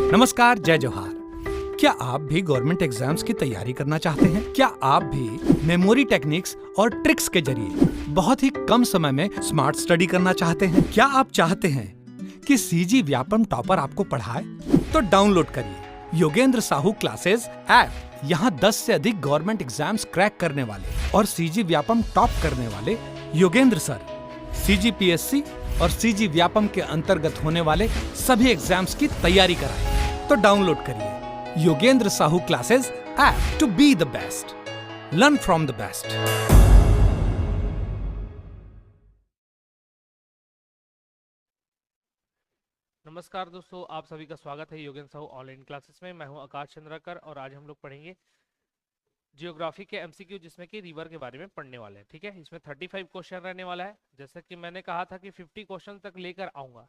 नमस्कार, जय जोहार। क्या आप भी गवर्नमेंट एग्जाम्स की तैयारी करना चाहते हैं? क्या आप भी मेमोरी टेक्निक्स और ट्रिक्स के जरिए बहुत ही कम समय में स्मार्ट स्टडी करना चाहते हैं? क्या आप चाहते हैं कि सीजी व्यापम टॉपर आपको पढ़ाए? तो डाउनलोड करिए योगेंद्र साहू क्लासेस ऐप। यहाँ 10 से अधिक गवर्नमेंट एग्जाम्स क्रैक करने वाले और सीजी व्यापम टॉप करने वाले योगेंद्र सर सीजीपीएससी और सीजी व्यापम के अंतर्गत होने वाले सभी एग्जाम्स की तैयारी कराएं। तो डाउनलोड करिए Yogendra Sahu classes app to be the best, learn from the best. नमस्कार दोस्तों, आप सभी का स्वागत है योगेंद्र साहू ऑनलाइन क्लासेस में। मैं हूं आकाश चंद्राकर और आज हम लोग पढ़ेंगे जियोग्राफी के एमसीक्यू, जिसमें कि रिवर के बारे में पढ़ने वाले हैं। ठीक है, इसमें 35 क्वेश्चन रहने वाला है। जैसा कि मैंने कहा था कि 50 क्वेश्चन तक लेकर आऊंगा,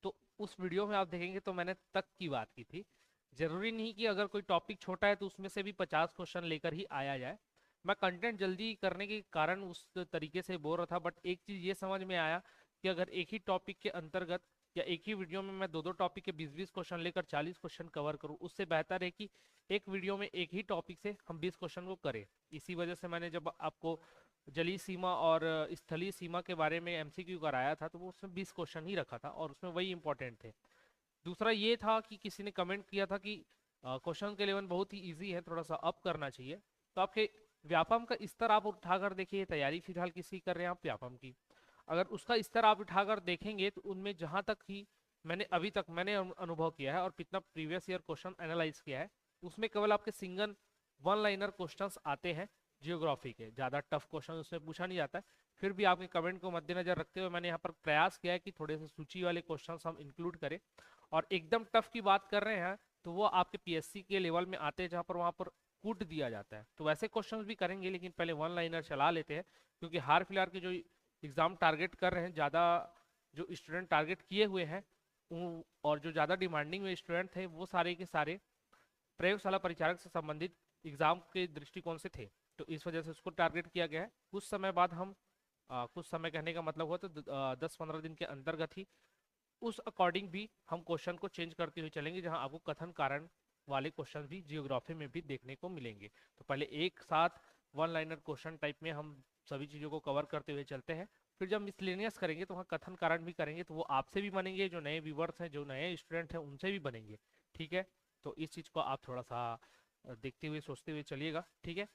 तो उस वीडियो में आप देखेंगे तो मैंने तक की बात की थी। जरूरी नहीं कि अगर कोई टॉपिक छोटा है तो उसमें से भी 50 क्वेश्चन लेकर ही आया जाए। मैं कंटेंट जल्दी करने के कारण उस तरीके से बोल रहा था, बट एक चीज ये समझ में आया कि अगर एक ही टॉपिक के अंतर्गत या एक ही वीडियो में मैं दो टॉपिक के 20-20 क्वेश्चन लेकर 40 क्वेश्चन कवर करूं, उससे बेहतर है कि एक वीडियो में एक ही टॉपिक से हम 20 क्वेश्चन को करें। इसी वजह से मैंने जब आपको जलीय सीमा और स्थलीय सीमा के बारे में एमसीक्यू कराया था तो वो उसमें 20 क्वेश्चन ही रखा था और उसमें वही इंपॉर्टेंट थे। दूसरा ये था कि किसी ने कमेंट किया था कि क्वेश्चन के लेवल बहुत ही इजी है, थोड़ा सा अप करना चाहिए। तो आपके व्यापम का स्तर आप उठाकर देखिए। तैयारी फिलहाल किसकी कर रहे हैं आप? व्यापम की। अगर उसका स्तर आप उठाकर देखेंगे तो उनमें जहां तक ही अभी तक मैंने अनुभव किया है और कितना प्रीवियस ईयर क्वेश्चन एनालाइज किया है, उसमें केवल आपके सिंगल वन लाइनर क्वेश्चंस आते हैं जियोग्राफी के। ज़्यादा टफ क्वेश्चन उसमें पूछा नहीं जाता है। फिर भी आपके कमेंट को मद्देनजर रखते हुए मैंने यहाँ पर प्रयास किया है कि थोड़े से सूची वाले क्वेश्चंस हम इंक्लूड करें। और एकदम टफ की बात कर रहे हैं तो वो आपके पीएससी के लेवल में आते हैं, जहाँ पर वहाँ पर कूट दिया जाता है। तो वैसे क्वेश्चंस भी करेंगे, लेकिन पहले वन लाइनर चला लेते हैं, क्योंकि हाल फिलहाल के जो एग्जाम टारगेट कर रहे हैं, ज़्यादा जो स्टूडेंट टारगेट किए हुए हैं और जो ज़्यादा डिमांडिंग में स्टूडेंट थे, वो सारे के सारे प्रयोगशाला परिचारक से संबंधित एग्जाम के दृष्टिकोण से थे। तो इस वजह से उसको टारगेट किया गया है। कुछ समय बाद हम कुछ समय कहने का मतलब हुआ तो 10-15 दिन के अंतर्गत ही उस अकॉर्डिंग भी हम क्वेश्चन को चेंज करते हुए चलेंगे, जहां आपको कथन कारण वाले क्वेश्चन भी जियोग्राफी में भी देखने को मिलेंगे। तो पहले एक साथ वन लाइनर क्वेश्चन टाइप में हम सभी चीज़ों को कवर करते हुए चलते हैं। फिर जब मिसलेनियस करेंगे तो वहाँ कथन कारण भी करेंगे, तो वो आपसे भी बनेंगे, जो नए व्यूवर्स हैं, जो नए स्टूडेंट हैं, उनसे भी बनेंगे। ठीक है, तो इस चीज़ को आप थोड़ा सा देखते हुए सोचते हुए चलिएगा। ठीक है,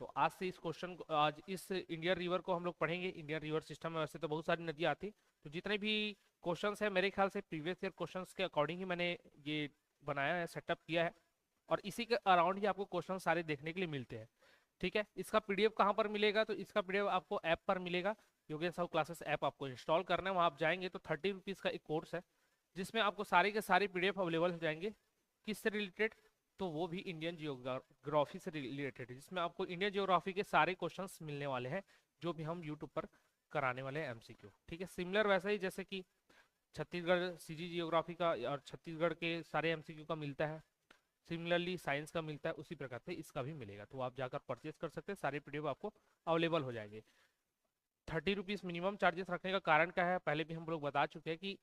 तो आज से इस क्वेश्चन को, आज इस इंडियन रिवर को हम लोग पढ़ेंगे। इंडियन रिवर सिस्टम में वैसे तो बहुत सारी नदियाँ आती, तो जितने भी क्वेश्चंस है मेरे ख्याल से प्रीवियस ईयर क्वेश्चंस के अकॉर्डिंग ही मैंने ये बनाया है, सेटअप किया है, और इसी के अराउंड ही आपको क्वेश्चन सारे देखने के लिए मिलते हैं। ठीक है, इसका पीडीएफ कहाँ पर मिलेगा? तो इसका पीडीएफ आपको ऐप पर मिलेगा। योगेंद्र साहू क्लासेस ऐप आपको इंस्टॉल करना है। वहाँ आप जाएंगे तो 30 रुपीज़ का एक कोर्स है, जिसमें आपको सारे के सारे पीडीएफ अवेलेबल हो जाएंगे। किससे रिलेटेड? तो वो भी इंडियन जियोग्राफी से रिलेटेड है, जिसमें आपको इंडियन जियोग्राफी के सारे क्वेश्चंस मिलने वाले हैं, जो भी हम यूट्यूब पर कराने वाले हैं एमसीक्यू। ठीक है, सिमिलर वैसा ही जैसे कि छत्तीसगढ़ सीजी जियोग्राफी का और छत्तीसगढ़ के सारे एमसीक्यू का मिलता है, सिमिलरली साइंस का मिलता है, उसी प्रकार से इसका भी मिलेगा। तो आप जाकर परचेज कर सकते हैं, सारे पीडीएफ आपको अवेलेबल हो जाएंगे। 30 रुपीज़ मिनिमम चार्जेस रखने का कारण क्या है, पहले भी हम लोग बता चुके हैं कि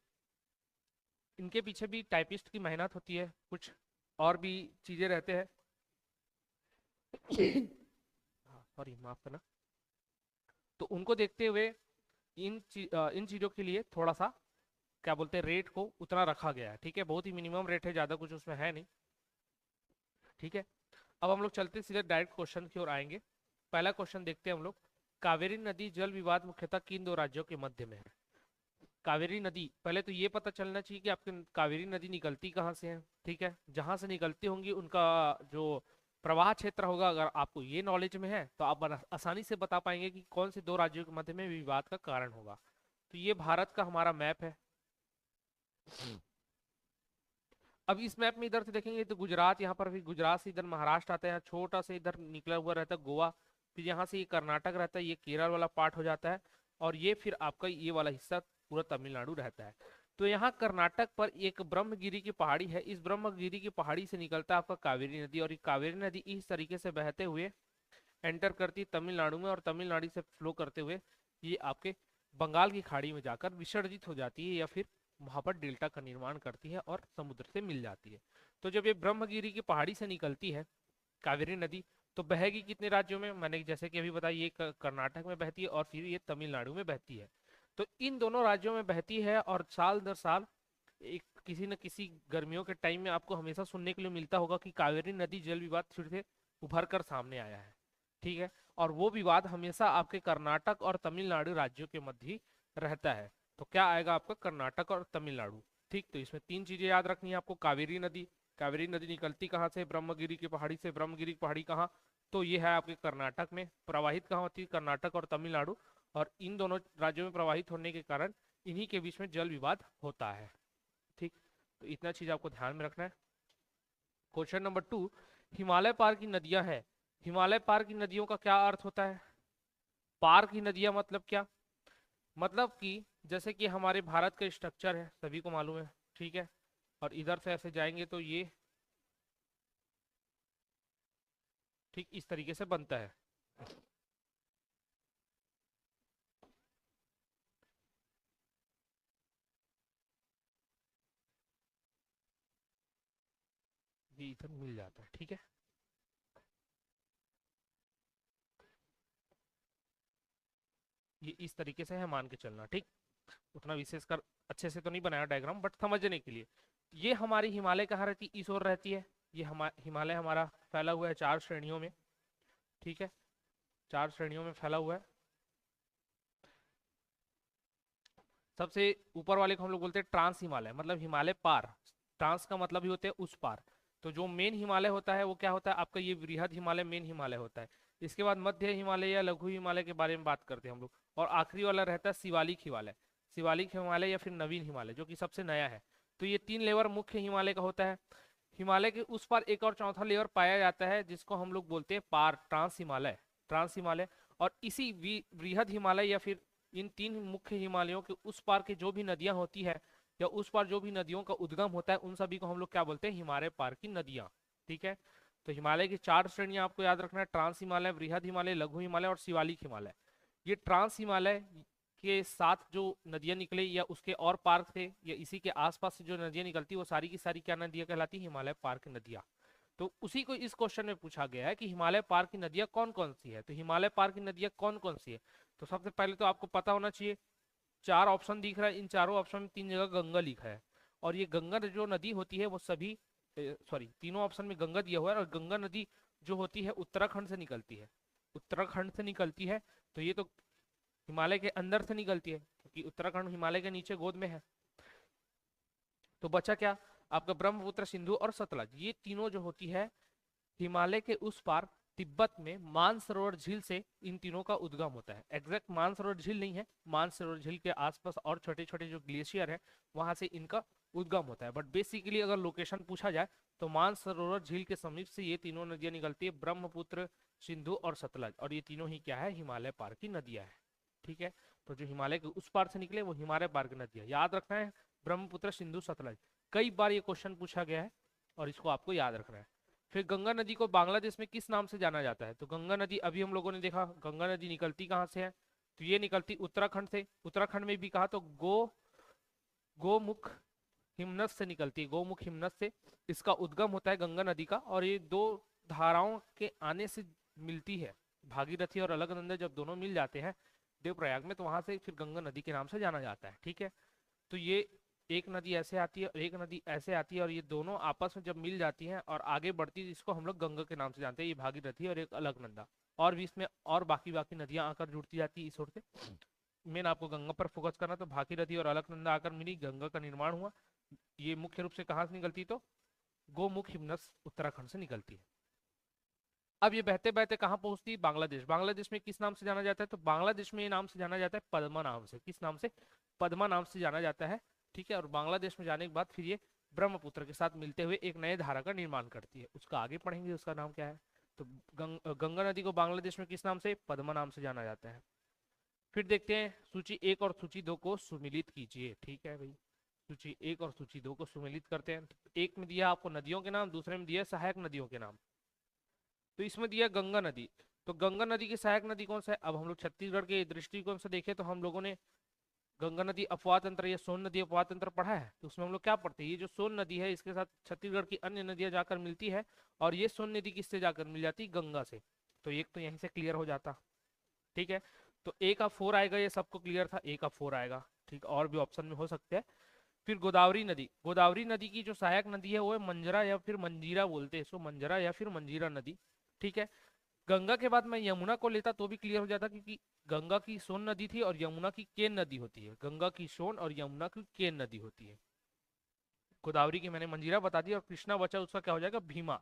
इनके पीछे भी टाइपिस्ट की मेहनत होती है, कुछ और भी चीज़ें रहते हैं। सॉरी, माफ करना। तो उनको देखते हुए इन चीज़ों के लिए थोड़ा सा क्या बोलते हैं, रेट को उतना रखा गया है। ठीक है, बहुत ही मिनिमम रेट है, ज़्यादा कुछ उसमें है नहीं। ठीक है, अब हम लोग चलते सीधे डायरेक्ट क्वेश्चन की ओर आएंगे। पहला क्वेश्चन देखते हैं हम लोग। कावेरी नदी जल विवाद मुख्यतः किन दो राज्यों के मध्य में है? कावेरी नदी, पहले तो ये पता चलना चाहिए कि आपकी कावेरी नदी निकलती कहाँ से है। ठीक है, जहां से निकलती होंगी उनका जो प्रवाह क्षेत्र होगा, अगर आपको ये नॉलेज में है तो आप आसानी से बता पाएंगे कि कौन से दो राज्यों के मध्य में विवाद का कारण होगा। तो ये भारत का हमारा मैप है। अब इस मैप में इधर से देखेंगे तो गुजरात, यहाँ पर भी गुजरात से इधर महाराष्ट्र आता है, छोटा से इधर निकला हुआ रहता है गोवा, फिर यहाँ से ये कर्नाटक रहता है, ये केरल वाला पार्ट हो जाता है, और ये फिर आपका ये वाला हिस्सा पूरा तमिलनाडु रहता है। तो यहाँ कर्नाटक पर एक ब्रह्मगिरी की पहाड़ी है, इस ब्रह्मगिरी की पहाड़ी से निकलता है आपका कावेरी नदी, और ये कावेरी नदी इस तरीके से बहते हुए एंटर करती है तमिलनाडु में, और तमिलनाडु से फ्लो करते हुए ये आपके बंगाल की खाड़ी में जाकर विसर्जित हो जाती है, या फिर वहां पर डेल्टा का निर्माण करती है और समुद्र से मिल जाती है। तो जब ये ब्रह्मगिरी की पहाड़ी से निकलती है कावेरी नदी, तो बहेगी कितने राज्यों में? मैंने जैसे कि अभी बताया, ये कर्नाटक में बहती है और फिर ये तमिलनाडु में बहती है। तो इन दोनों राज्यों में बहती है और साल दर साल एक किसी न किसी गर्मियों के टाइम में आपको हमेशा सुनने के लिए मिलता होगा कि कावेरी नदी जल विवाद फिर से उभर कर सामने आया है। ठीक है, और वो विवाद हमेशा आपके कर्नाटक और तमिलनाडु राज्यों के मध्य ही रहता है। तो क्या आएगा आपका? कर्नाटक और तमिलनाडु। ठीक, तो इसमें तीन चीजें याद रखनी है आपको। कावेरी नदी निकलती कहाँ से? ब्रह्मगिरी की पहाड़ी से। ब्रह्मगिरी की पहाड़ी कहाँ? तो ये है आपके कर्नाटक में। प्रवाहित कहाँ होती है? कर्नाटक और तमिलनाडु। और इन दोनों राज्यों में प्रवाहित होने के कारण इन्हीं के बीच में जल विवाद होता है। ठीक, तो इतना चीज आपको ध्यान में रखना है। क्वेश्चन नंबर 2, हिमालय पार की नदियां हैं। हिमालय पार की नदियों का क्या अर्थ होता है? पार की नदियां मतलब क्या? मतलब कि जैसे कि हमारे भारत का स्ट्रक्चर है, सभी को मालूम है। ठीक है, और इधर से ऐसे जाएंगे तो ये ठीक इस तरीके से बनता है। ये इधर मिल जाता है। ठीक है, ये इस तरीके से है, मान के चलना। ठीक, उतना विशेषकर अच्छे से तो नहीं बनाया डायग्राम, बट समझने के लिए। ये हमारी हिमालय कहाँ रहती? इस ओर रहती है। ये हिमालय हमारा फैला हुआ है 4 श्रेणियों में। ठीक है, 4 श्रेणियों में फैला हुआ है। सबसे ऊपर वाले को हम लोग बोलते हैं ट्रांस हिमालय, मतलब हिमालय पार। ट्रांस का मतलब ही होते हैं उस पार। तो जो मेन हिमालय होता है वो क्या होता है आपका? ये बृहद हिमालय मेन हिमालय होता है। इसके बाद मध्य हिमालय या लघु हिमालय के बारे में बात करते हैं हम लोग। और आखिरी वाला रहता है शिवालिक हिमालय। शिवालिक हिमालय या फिर नवीन हिमालय, जो कि सबसे नया है। तो ये 3 लेवर मुख्य हिमालय का होता है। हिमालय के उस पार एक और चौथा लेयर पाया जाता है, जिसको हम लोग बोलते हैं पार, ट्रांस हिमालय। ट्रांस हिमालय। और इसी बृहद हिमालय या फिर इन 3 मुख्य हिमालयों के उस पार के जो भी नदियां होती है, या उस पार जो भी नदियों का उद्गम होता है, उन सभी को हम लोग क्या बोलते हैं? हिमालय पार की नदियां। ठीक है, तो हिमालय की 4 श्रेणियां आपको याद रखना है। ट्रांस हिमालय, बृहद हिमालय, लघु हिमालय और शिवालिक हिमालय। ये ट्रांस हिमालय के साथ जो नदियां निकले या उसके और पार थे या इसी के आसपास से जो नदियां निकलती, वो सारी की सारी क्या नदियां कहलाती? हिमालय पार की नदियां। तो उसी को इस क्वेश्चन में पूछा गया है कि हिमालय पार की नदियां कौन कौन सी है। तो हिमालय पार की नदियां कौन कौन सी है? तो सबसे पहले तो आपको पता होना चाहिए, 4 ऑप्शन दिख रहा है, इन चारों ऑप्शन में 3 जगह गंगा लिखा है। और ये गंगा जो नदी होती है वो सभी सॉरी, तीनों ऑप्शन में गंगा दिया हुआ है। और गंगा नदी जो होती है उत्तराखंड से निकलती है। उत्तराखंड से निकलती है, तो ये तो हिमालय के अंदर से निकलती है, क्योंकि उत्तराखंड हिमालय के नीचे गोद में है। तो बचा क्या आपका? ब्रह्मपुत्र, सिंधु और सतलज। ये तीनों जो होती है हिमालय के उस पार तिब्बत में मानसरोवर झील से इन तीनों का उद्गम होता है। एग्जैक्ट मानसरोवर झील नहीं है, मानसरोवर झील के आसपास और छोटे छोटे जो ग्लेशियर है वहां से इनका उद्गम होता है। बट बेसिकली अगर लोकेशन पूछा जाए तो मानसरोवर झील के समीप से ये तीनों नदियां निकलती है, ब्रह्मपुत्र, सिंधु और सतलज। और ये तीनों ही क्या है? हिमालय पार की नदियां है। ठीक है, तो जो हिमालय के उस पार से निकले वो हिमालय पार की नदियां याद रखना है। ब्रह्मपुत्र, सिंधु, सतलज। कई बार ये क्वेश्चन पूछा गया है और इसको आपको याद रखना है। फिर गंगा नदी को बांग्लादेश में किस नाम से जाना जाता है? तो गंगा नदी अभी हम लोगों ने देखा, गंगा नदी निकलती कहाँ से है? तो ये निकलती उत्तराखंड से। उत्तराखंड में भी कहा तो गोमुख हिमनद से निकलती है। गोमुख हिमनद से इसका उद्गम होता है गंगा नदी का। और ये 2 धाराओं के आने से मिलती है, भागीरथी और अलकनंदा जब दोनों मिल जाते हैं देवप्रयाग में, तो वहां से फिर गंगा नदी के नाम से जाना जाता है। ठीक है, तो ये एक नदी ऐसे आती है और एक नदी ऐसे आती है, और ये दोनों आपस में जब मिल जाती हैं और आगे बढ़ती है, इसको हम लोग गंगा के नाम से जानते हैं। ये भागीरथी और एक अलकनंदा। और भी इसमें और बाकी बाकी नदियां आकर जुड़ती जाती है इस ओर से। मेन आपको गंगा पर फोकस करना, तो भागीरथी और अलकनंदा आकर मिली, गंगा का निर्माण हुआ। ये मुख्य रूप से कहाँ से निकलती? तो गोमुख हिमनद उत्तराखंड से निकलती है। अब ये बहते बहते कहाँ पहुंचती है? बांग्लादेश। बांग्लादेश में किस नाम से जाना जाता है? तो बांग्लादेश में ये नाम से जाना जाता है पद्मा नाम से। किस नाम से? पद्मा नाम से जाना जाता है। ठीक है, और बांग्लादेश में जाने के बाद फिर ये ब्रह्मपुत्र के साथ मिलते हुए एक नए धारा का निर्माण करती है। उसका आगे पढ़ेंगे, उसका नाम क्या है। तो गंगा नदी को बांग्लादेश में किस नाम से? पद्मा नाम से जाना जाता है। फिर देखते हैं सूची 1 और सूची 2 को सुमिलित कीजिए। ठीक है भाई, सूची 1 और सूची 2 को सुमिलित करते हैं। एक में दिया आपको नदियों के नाम, दूसरे में दिया सहायक नदियों के नाम। तो इसमें दिया गंगा नदी। तो गंगा नदी की सहायक नदी कौन सा है? अब हम लोग छत्तीसगढ़ के दृष्टिकोण से देखें तो हम लोगों ने गंगा नदी अपवाह तंत्र या सोन नदी अपवाह तंत्र पढ़ा है, तो उसमें हम लोग क्या पढ़ते हैं, ये जो सोन नदी है इसके साथ छत्तीसगढ़ की अन्य नदियां जाकर मिलती है, और ये सोन नदी किससे जाकर मिल जाती है, गंगा से। तो एक तो यहीं से क्लियर हो जाता। ठीक है, तो ए का 4 आएगा, ये सबको क्लियर था, ए का 4 आएगा। ठीक, और भी ऑप्शन में हो सकते हैं। फिर गोदावरी नदी, गोदावरी नदी की जो सहायक नदी है वो है मंजरा या फिर मंजीरा बोलते हैं इसको, मंजरा या फिर मंजीरा नदी। ठीक है, गंगा के बाद मैं यमुना को लेता तो भी क्लियर हो जाता, क्योंकि गंगा की सोन नदी थी और यमुना की केन नदी होती है, गंगा की सोन और यमुना की केन नदी होती है। गोदावरी की मैंने मंजीरा बता दी, और कृष्णा बचा उसका क्या हो जाएगा, भीमा।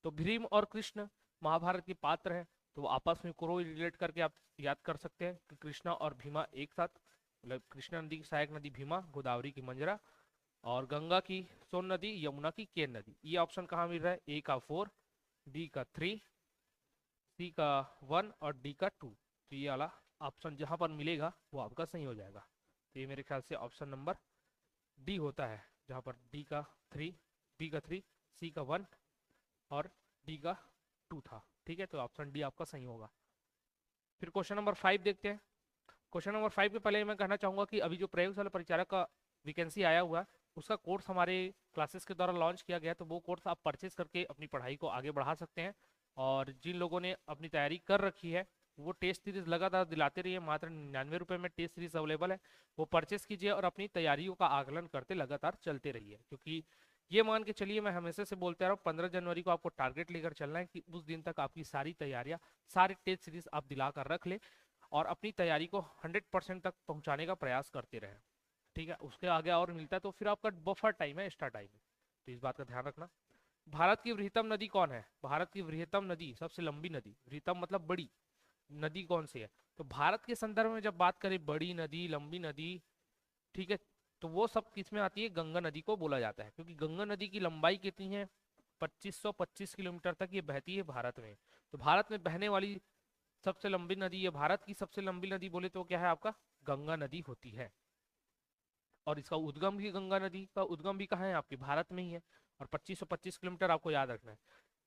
तो भीम और कृष्ण महाभारत के पात्र हैं, तो वो आपस में को रिलेट करके आप याद कर सकते हैं कि कृष्णा और भीमा एक साथ, मतलब कृष्णा नदी की सहायक नदी भीमा, गोदावरी की मंजरा, और गंगा की सोन नदी, यमुना की केन नदी। ये ऑप्शन कहाँ मिल रहा है, ए का 4, बी का 3, सी का 1 और डी का 2। तो ये वाला ऑप्शन जहां पर मिलेगा वो आपका सही हो जाएगा। तो ये मेरे ख्याल से ऑप्शन नंबर डी होता है, जहां पर डी का 3, बी का 3, सी का 1 और डी का 2 था। ठीक है, तो ऑप्शन डी आपका सही होगा। फिर क्वेश्चन नंबर 5 देखते हैं। क्वेश्चन नंबर 5 के पहले मैं कहना चाहूंगा कि अभी जो प्रयोगशाला परिचारक का वैकेंसी आया हुआ है, उसका कोर्स हमारे क्लासेस के द्वारा लॉन्च किया गया, तो वो कोर्स आप परचेज करके अपनी पढ़ाई को आगे बढ़ा सकते हैं। और जिन लोगों ने अपनी तैयारी कर रखी है वो टेस्ट सीरीज लगातार दिलाते रहिए, मात्र 99 रुपये में टेस्ट सीरीज अवेलेबल है, वो परचेस कीजिए और अपनी तैयारियों का आकलन करते लगातार चलते रहिए। क्योंकि ये मान के चलिए, मैं हमेशा से बोलते रहा हूँ, 15 जनवरी को आपको टारगेट लेकर चलना है कि उस दिन तक आपकी सारी तैयारियां, सारी टेस्ट सीरीज आप दिला कर रख ले और अपनी तैयारी को 100% तक पहुंचाने का प्रयास करते रहे। ठीक है, उसके आगे और मिलता है तो फिर आपका बफर टाइम है, एक्स्ट्रा टाइम है, तो इस बात का ध्यान रखना। भारत की वृहत्तम नदी कौन है, भारत की वृहत्तम नदी, सबसे लंबी नदी, वृहत्तम मतलब बड़ी नदी कौन सी है। तो भारत के संदर्भ में जब बात करें बड़ी नदी, लंबी नदी, ठीक है, तो वो सब किस में आती है, गंगा नदी को बोला जाता है। क्योंकि गंगा नदी की लंबाई कितनी है, 2525 किलोमीटर तक ये बहती है भारत में। तो भारत में बहने वाली सबसे लंबी नदी, ये भारत की सबसे लंबी नदी बोले तो क्या है, आपका गंगा नदी होती है। और इसका उद्गम भी, गंगा नदी का उद्गम भी कहाँ है, आपके भारत में ही है। और 2525 किलोमीटर आपको याद रखना है।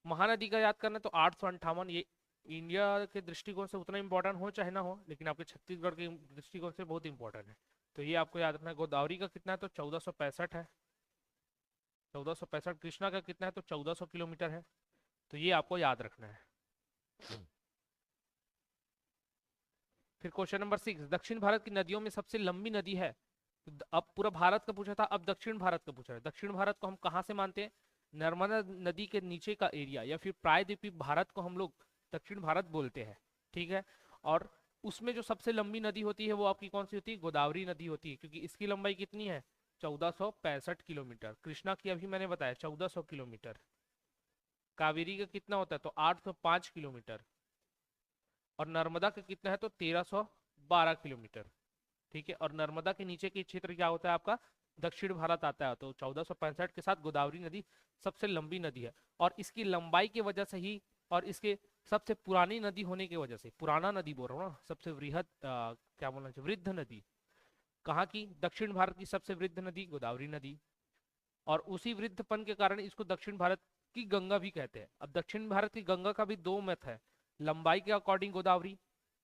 महानदी का याद करना है तो 858, ये इंडिया के दृष्टिकोण से उतना इंपॉर्टेंट हो चाहे ना हो, लेकिन आपके छत्तीसगढ़ के दृष्टिकोण से बहुत इंपॉर्टेंट है, तो ये आपको याद रखना है। गोदावरी का कितना है, तो 1465 है, 1465। कृष्णा का कितना है, तो 1400 किलोमीटर है, तो ये आपको याद रखना है। फिर क्वेश्चन नंबर 6, दक्षिण भारत की नदियों में सबसे लंबी नदी है। अब पूरा भारत का पूछा था, अब दक्षिण भारत का पूछा है। दक्षिण भारत को हम कहाँ से मानते हैं, नर्मदा नदी के नीचे का एरिया या फिर प्रायद्वीपीय भारत को हम लोग दक्षिण भारत बोलते हैं। ठीक है, और उसमें जो सबसे लंबी नदी होती है वो आपकी कौन सी होती है, गोदावरी नदी होती है, क्योंकि इसकी लंबाई कितनी है, 1465 किलोमीटर। कृष्णा की अभी मैंने बताया 1400 किलोमीटर। कावेरी का कितना होता है, तो 805 किलोमीटर। और नर्मदा का कितना है, तो 1312 किलोमीटर। ठीक है, और नर्मदा के नीचे के क्षेत्र क्या होता है आपका, दक्षिण भारत आता है। तो 1465 के साथ गोदावरी नदी सबसे लंबी नदी है, और इसकी लंबाई की वजह से ही, और इसके सबसे पुरानी नदी होने की वजह से, पुराना नदी बोल रहा हूँ ना, सबसे वृहद क्या बोलना चाहिए, वृद्ध नदी कहाँ की, दक्षिण भारत की सबसे वृद्ध नदी गोदावरी नदी। और उसी वृद्धपन के कारण इसको दक्षिण भारत की गंगा भी कहते हैं। अब दक्षिण भारत की गंगा का भी दो मत है, लंबाई के अकॉर्डिंग गोदावरी,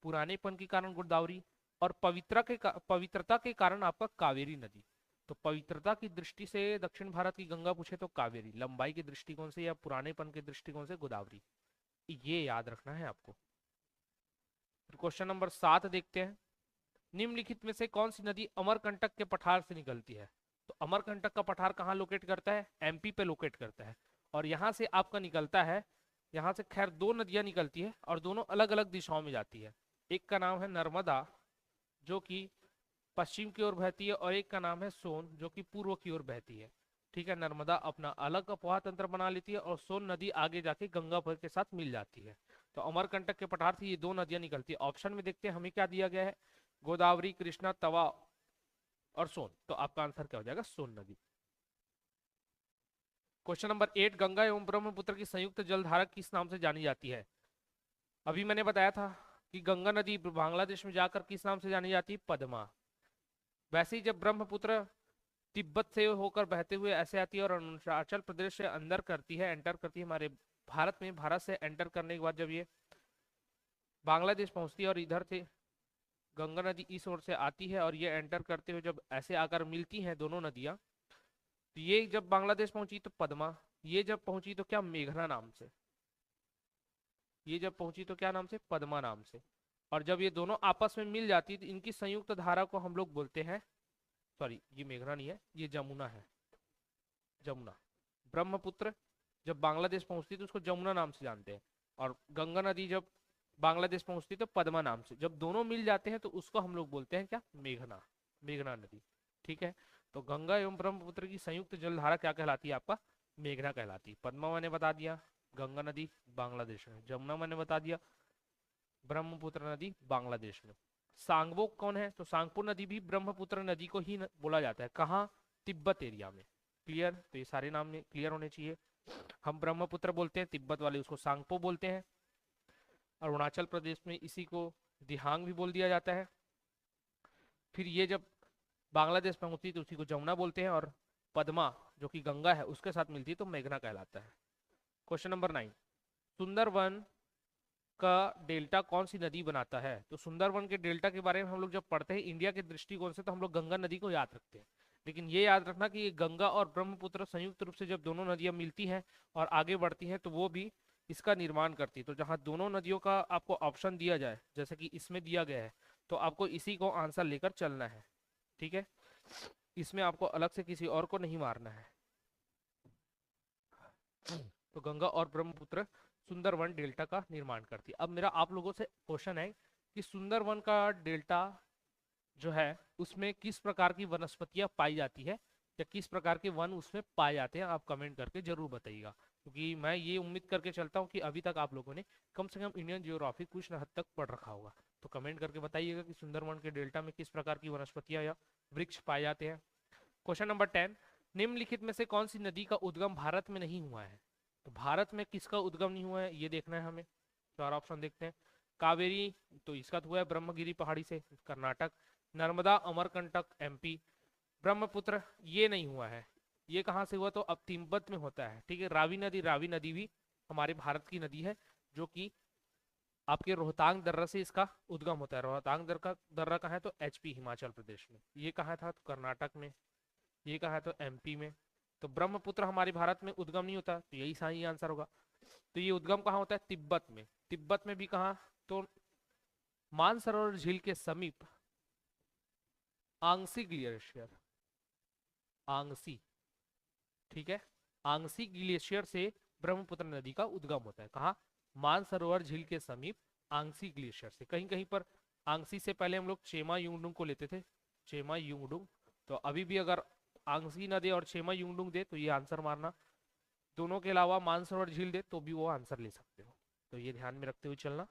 पुरानेपन के कारण गोदावरी, और पवित्रता के कारण आपका कावेरी नदी। तो पवित्रता की दृष्टि से दक्षिण भारत की गंगा पूछे तो कावेरी, लंबाई के दृष्टिकोण से या पुरानेपन के दृष्टिकोण से गोदावरी, ये याद रखना है आपको। क्वेश्चन नंबर 7 देखते हैं। निम्नलिखित में से कौन सी नदी अमरकंटक के पठार से निकलती है। तो अमरकंटक का पठार कहाँ लोकेट करता है, एमपी पे लोकेट करता है, और यहाँ से आपका निकलता है, यहाँ से खैर दो नदियां निकलती है और दोनों अलग अलग दिशाओं में जाती है। एक का नाम है नर्मदा जो कि पश्चिम की ओर बहती है, और एक का नाम है सोन जो कि पूर्व की ओर बहती है। ठीक है, नर्मदा अपना अलग अपवाह तंत्र बना लेती है और सोन नदी आगे जाके गंगा के साथ मिल जाती है। तो अमरकंटक के पठार से ये दो नदियां निकलती है। ऑप्शन में देखते हैं हमें क्या दिया गया है, गोदावरी, कृष्णा, तवा और सोन। तो आपका आंसर क्या हो जाएगा, सोन नदी। क्वेश्चन नंबर 8, गंगा एवं ब्रह्मपुत्र की संयुक्त जलधारा किस नाम से जानी जाती है। अभी मैंने बताया था कि गंगा नदी बांग्लादेश में जाकर किस नाम से जानी जाती है, पद्मा। वैसे ही जब ब्रह्मपुत्र तिब्बत से होकर बहते हुए ऐसे आती है और अरुणाचल प्रदेश से अंदर करती है, एंटर करती है हमारे भारत में, भारत से एंटर करने के बाद जब ये बांग्लादेश पहुंचती है और इधर से गंगा नदी इस ओर से आती है और ये एंटर करते हुए जब ऐसे आकर मिलती हैं दोनों नदियां, तो ये जब बांग्लादेश पहुंची तो पद्मा, ये जब पहुंची तो क्या, मेघना नाम से, ये जब पहुंची तो क्या नाम से, पद्मा नाम से। और जब ये दोनों आपस में मिल जाती तो इनकी संयुक्त धारा को हम लोग बोलते हैं, सॉरी ये मेघना नहीं है, ये जमुना है, जमुना। ब्रह्मपुत्र जब बांग्लादेश पहुंचती तो उसको जमुना नाम से जानते हैं, और गंगा नदी जब बांग्लादेश पहुंचती तो पद्मा नाम से। जब दोनों मिल जाते हैं तो उसको हम लोग बोलते हैं क्या, मेघना, मेघना नदी। ठीक है, तो गंगा एवं ब्रह्मपुत्र की संयुक्त जलधारा क्या कहलाती है आपका, मेघना कहलाती है। पद्मा मैंने बता दिया, गंगा नदी बांग्लादेश में। जमुना मैंने बता दिया, ब्रह्मपुत्र नदी बांग्लादेश में। सांगबो कौन है, तो सांगपो नदी भी ब्रह्मपुत्र नदी को ही बोला जाता है। कहाँ, तिब्बत एरिया में। क्लियर, तो ये सारे नाम में क्लियर होने चाहिए। हम ब्रह्मपुत्र बोलते हैं, तिब्बत वाले उसको सांगपो बोलते हैं। अरुणाचल प्रदेश में इसी को दिहांग भी बोल दिया जाता है। फिर ये जब बांग्लादेश पहुंचती तो उसी को जमुना बोलते हैं, और पद्मा जो कि गंगा है उसके साथ मिलती तो मेघना कहलाता है। क्वेश्चन नंबर 9, सुंदरवन का डेल्टा कौन सी नदी बनाता है। तो सुंदरवन के डेल्टा के बारे में हम लोग जब पढ़ते हैं इंडिया के दृष्टिकोण से तो हम लोग गंगा नदी को याद रखते हैं, लेकिन ये याद रखना कि ये गंगा और ब्रह्मपुत्र संयुक्त रूप से जब दोनों नदियां मिलती हैं और आगे बढ़ती हैं तो वो भी इसका निर्माण करती है। तो जहां दोनों नदियों का आपको ऑप्शन दिया जाए जैसे कि इसमें दिया गया है तो आपको इसी को आंसर लेकर चलना है। ठीक है, इसमें आपको अलग से किसी और को नहीं मारना है। तो गंगा और ब्रह्मपुत्र सुंदरवन डेल्टा का निर्माण करती है। अब मेरा आप लोगों से क्वेश्चन है कि सुंदरवन का डेल्टा जो है उसमें किस प्रकार की वनस्पतियां पाई जाती है या किस प्रकार के वन उसमें पाए जाते हैं, आप कमेंट करके जरूर बताइएगा। क्योंकि मैं ये उम्मीद करके चलता हूँ कि अभी तक आप लोगों ने कम से कम इंडियन जियोग्राफी कुछ न हद तक पढ़ रखा होगा। तो कमेंट करके बताइएगा कि सुंदरवन के डेल्टा में किस प्रकार की वनस्पतियां या वृक्ष पाए जाते हैं। क्वेश्चन नंबर 10, निम्नलिखित में से कौन सी नदी का उद्गम भारत में नहीं हुआ है। तो भारत में किसका उद्गम नहीं हुआ है ये देखना है हमें। चार ऑप्शन देखते हैं। कावेरी, तो इसका तो हुआ है ब्रह्मगिरी पहाड़ी से, कर्नाटक। नर्मदा, अमरकंटक, एमपी। ब्रह्मपुत्र ये नहीं हुआ है, ये कहाँ से हुआ, तो अब तिब्बत में होता है। ठीक है, रावी नदी भी हमारे भारत की नदी है जो कि आपके रोहतांग दर्रा से इसका उद्गम होता है। रोहतांग दर्रा कहाँ है, तो एचपी हिमाचल प्रदेश में। ये कहाँ था, तो कर्नाटक में। ये कहाँ है, तो एमपी में। तो ब्रह्मपुत्र हमारे भारत में उद्गम नहीं होता, तो यही सही आंसर होगा। तो ये उद्गम कहाँ होता है, तिब्बत में। तिब्बत में भी कहाँ, तो मानसरोवर झील के समीप आंगसी ग्लेशियर, आंगसी। ठीक है, आंगसी ग्लेशियर से ब्रह्मपुत्र नदी का उद्गम होता है। कहाँ, मानसरोवर झील के समीप आंगसी ग्लेशियर से। कहीं कहीं पर आंगसी से पहले हम लोग चेमा युंगडुंग को लेते थे, चेमा युंगडुंग। तो अभी भी अगर आंगसी न दे और चेमा युंगडुंग दे तो ये आंसर मारना। दोनों के अलावा मानसरोवर झील दे तो भी वो आंसर ले सकते हो, तो ये ध्यान में रखते हुए चलना।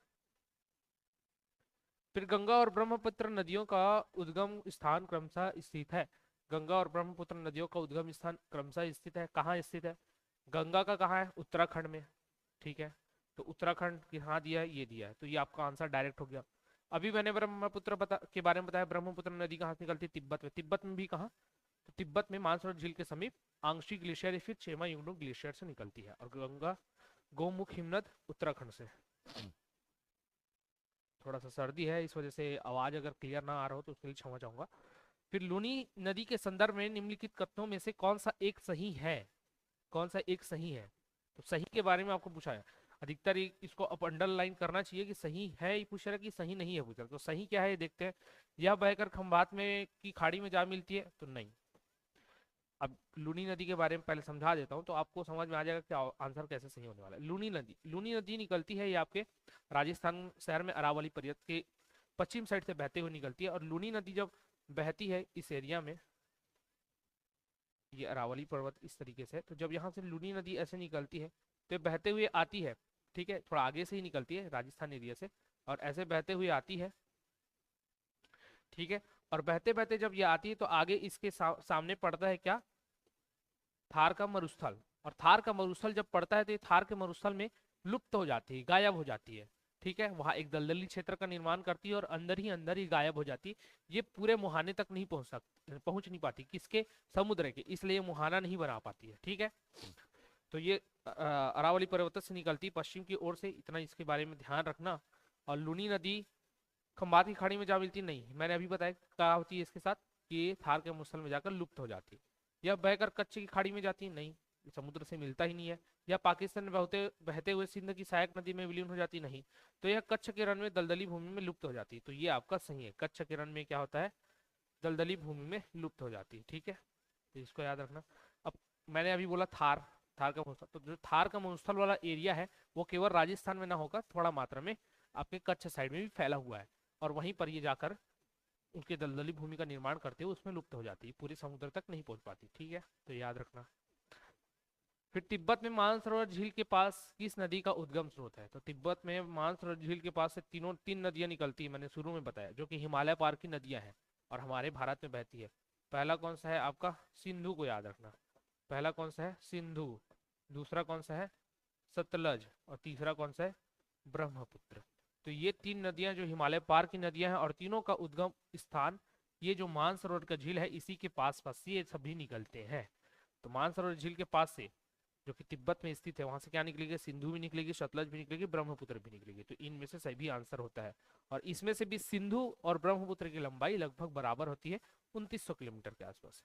फिर गंगा और ब्रह्मपुत्र नदियों का उद्गम स्थान क्रमशः स्थित है। गंगा और ब्रह्मपुत्र नदियों का उद्गम स्थान क्रमशः स्थित है। कहाँ स्थित है, गंगा का कहाँ है, उत्तराखंड में। ठीक है, तो उत्तराखंड यहाँ दिया है, ये दिया है, तो ये आपका आंसर डायरेक्ट हो गया। अभी मैंने ब्रह्मपुत्र के बारे में बताया, ब्रह्मपुत्र नदी कहाँ से निकलती है, तिब्बत में। तिब्बत में भी कहाँ, तो तिब्बत में मानसरोवर झील के समीप आंगशी ग्लेशियर फिर चेमा युंगडुंग ग्लेशियर से निकलती है। और गंगा गोमुख हिमनद उत्तराखंड से। थोड़ा सा सर्दी है इस वजह से आवाज अगर क्लियर ना आ रहा हो तो उसके लिए क्षमा चाहूंगा। फिर लूनी नदी के संदर्भ में निम्नलिखित कथनों में से कौन सा एक सही है, कौन सा एक सही है। तो सही के बारे में आपको पूछा है, अधिकतर इसको अप अंडरलाइन करना चाहिए कि सही है ये पूछ रहा है कि सही नहीं है पूछ रहा है। तो सही क्या है ये देखते हैं। यह बहकर खंभात में की खाड़ी में जा मिलती है, तो नहीं। अब लूनी नदी के बारे में पहले समझा देता हूँ तो आपको समझ में आ जाएगा कि आंसर कैसे सही होने वाला है। लूनी नदी निकलती है ये आपके राजस्थान शहर में अरावली पर्वत के पश्चिम साइड से बहते हुए निकलती है। और लूनी नदी जब बहती है इस एरिया में, ये अरावली पर्वत इस तरीके से, तो जब यहाँ से लूनी नदी ऐसे निकलती है तो बहते हुए आती है। ठीक है, थोड़ा आगे से ही निकलती है राजस्थान एरिया से और ऐसे बहते हुए आती है। ठीक है, और बहते बहते जब ये आती है तो आगे इसके सामने पड़ता है क्या, थार का मरुस्थल। और थार का मरुस्थल जब पड़ता है तो ये थार के मरुस्थल में लुप्त हो जाती है, गायब हो जाती है। ठीक है, वहां एक दलदली क्षेत्र का निर्माण करती है और अंदर ही गायब हो जाती है। ये पूरे मुहाने तक नहीं पहुंच नहीं पाती, किसके, समुद्र के, इसलिए मुहाना नहीं बना पाती है। ठीक है, तो ये अरावली पर्वत से निकलती पश्चिम की ओर से, इतना इसके बारे में ध्यान रखना। और लूनी नदी खंबात की खाड़ी में जा मिलती नहीं, मैंने अभी बताया क्या होती है इसके साथ कि ये थार के मुसल में जाकर लुप्त हो जाती है। या बहकर कच्छ की खाड़ी में जाती है नहीं, समुद्र से मिलता ही नहीं है। या पाकिस्तान में बहते हुए सिंध की सहायक नदी में विलीन हो जाती नहीं, तो यह कच्छ के रण में दलदली भूमि में लुप्त हो जाती है। तो ये आपका सही है, कच्छ के रण में क्या होता है, दलदली भूमि में लुप्त हो जाती है। ठीक है, तो इसको याद रखना। अब मैंने अभी बोला थार, थार का मरुस्थल, तो जो थार का मरुस्थल वाला एरिया है वो केवल राजस्थान में ना होकर थोड़ा मात्रा में आपके कच्छ साइड में भी फैला हुआ है, और वहीं पर ये जाकर उनके दलदली भूमि का निर्माण करते हुए उसमें लुप्त हो जाती है, पूरे समुद्र तक नहीं पहुंच पाती। ठीक है, तो याद रखना। फिर तिब्बत में मानसरोवर झील के पास किस नदी का उद्गम स्रोत है? तो तिब्बत में मानसरोवर झील के पास से तीन नदियां निकलती है, मैंने शुरू में बताया, जो कि हिमालय पार की नदियां हैं और हमारे भारत में बहती है। पहला कौन सा है आपका, सिंधु को याद रखना। पहला कौन सा है, सिंधु। दूसरा कौन सा है, सतलज। और तीसरा कौन सा है, ब्रह्मपुत्र। तो ये तीन नदियां जो हिमालय पार की नदियां हैं, और तीनों का उद्गम स्थान ये जो मानसरोवर का झील है इसी के पास पास ये सभी निकलते हैं। तो मानसरोवर झील के पास से, जो कि तिब्बत में स्थित है, वहां से क्या निकलेगी, सिंधु भी निकलेगी, सतलज भी निकलेगी, ब्रह्मपुत्र भी निकलेगी। तो इनमें से सही आंसर होता है। और इसमें से भी सिंधु और ब्रह्मपुत्र की लंबाई लगभग बराबर होती है, 2900 किलोमीटर के आसपास।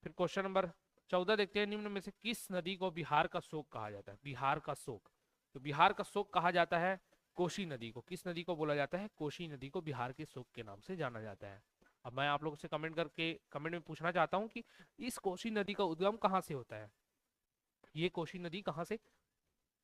फिर क्वेश्चन नंबर 14 देखते हैं, निम्न में से किस नदी को बिहार का शोक कहा जाता है? बिहार का शोक, तो बिहार का शोक कहा जाता है कोसी नदी को। किस नदी को बोला जाता है? कोसी नदी को बिहार के शोक के नाम से जाना जाता है। अब मैं आप लोगों से कमेंट में पूछना चाहता हूं कि इस कोसी नदी का उद्गम कहाँ से होता है, ये कोसी नदी कहाँ से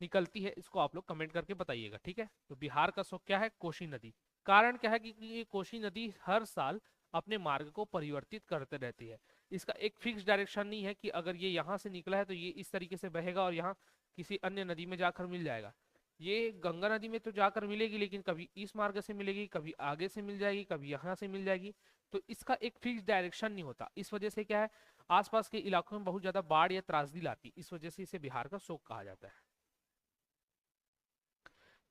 निकलती है, इसको आप लोग कमेंट करके बताइएगा। ठीक है, तो बिहार का शोक क्या है, कोसी नदी। कारण क्या है कि ये कोसी नदी हर साल अपने मार्ग को परिवर्तित करते रहती है। इसका एक फिक्स डायरेक्शन नहीं है कि अगर ये यहाँ से निकला है तो ये इस तरीके से बहेगा और यहाँ किसी अन्य नदी में जाकर मिल जाएगा। ये गंगा नदी में तो जाकर मिलेगी, लेकिन कभी इस मार्ग से मिलेगी, कभी आगे से मिल जाएगी, कभी यहाँ से मिल जाएगी। तो इसका एक फिक्स डायरेक्शन नहीं होता। इस वजह से क्या है, आसपास के इलाकों में बहुत ज्यादा बाढ़ या त्रासदी लाती, इस वजह से इसे बिहार का शोक कहा जाता है।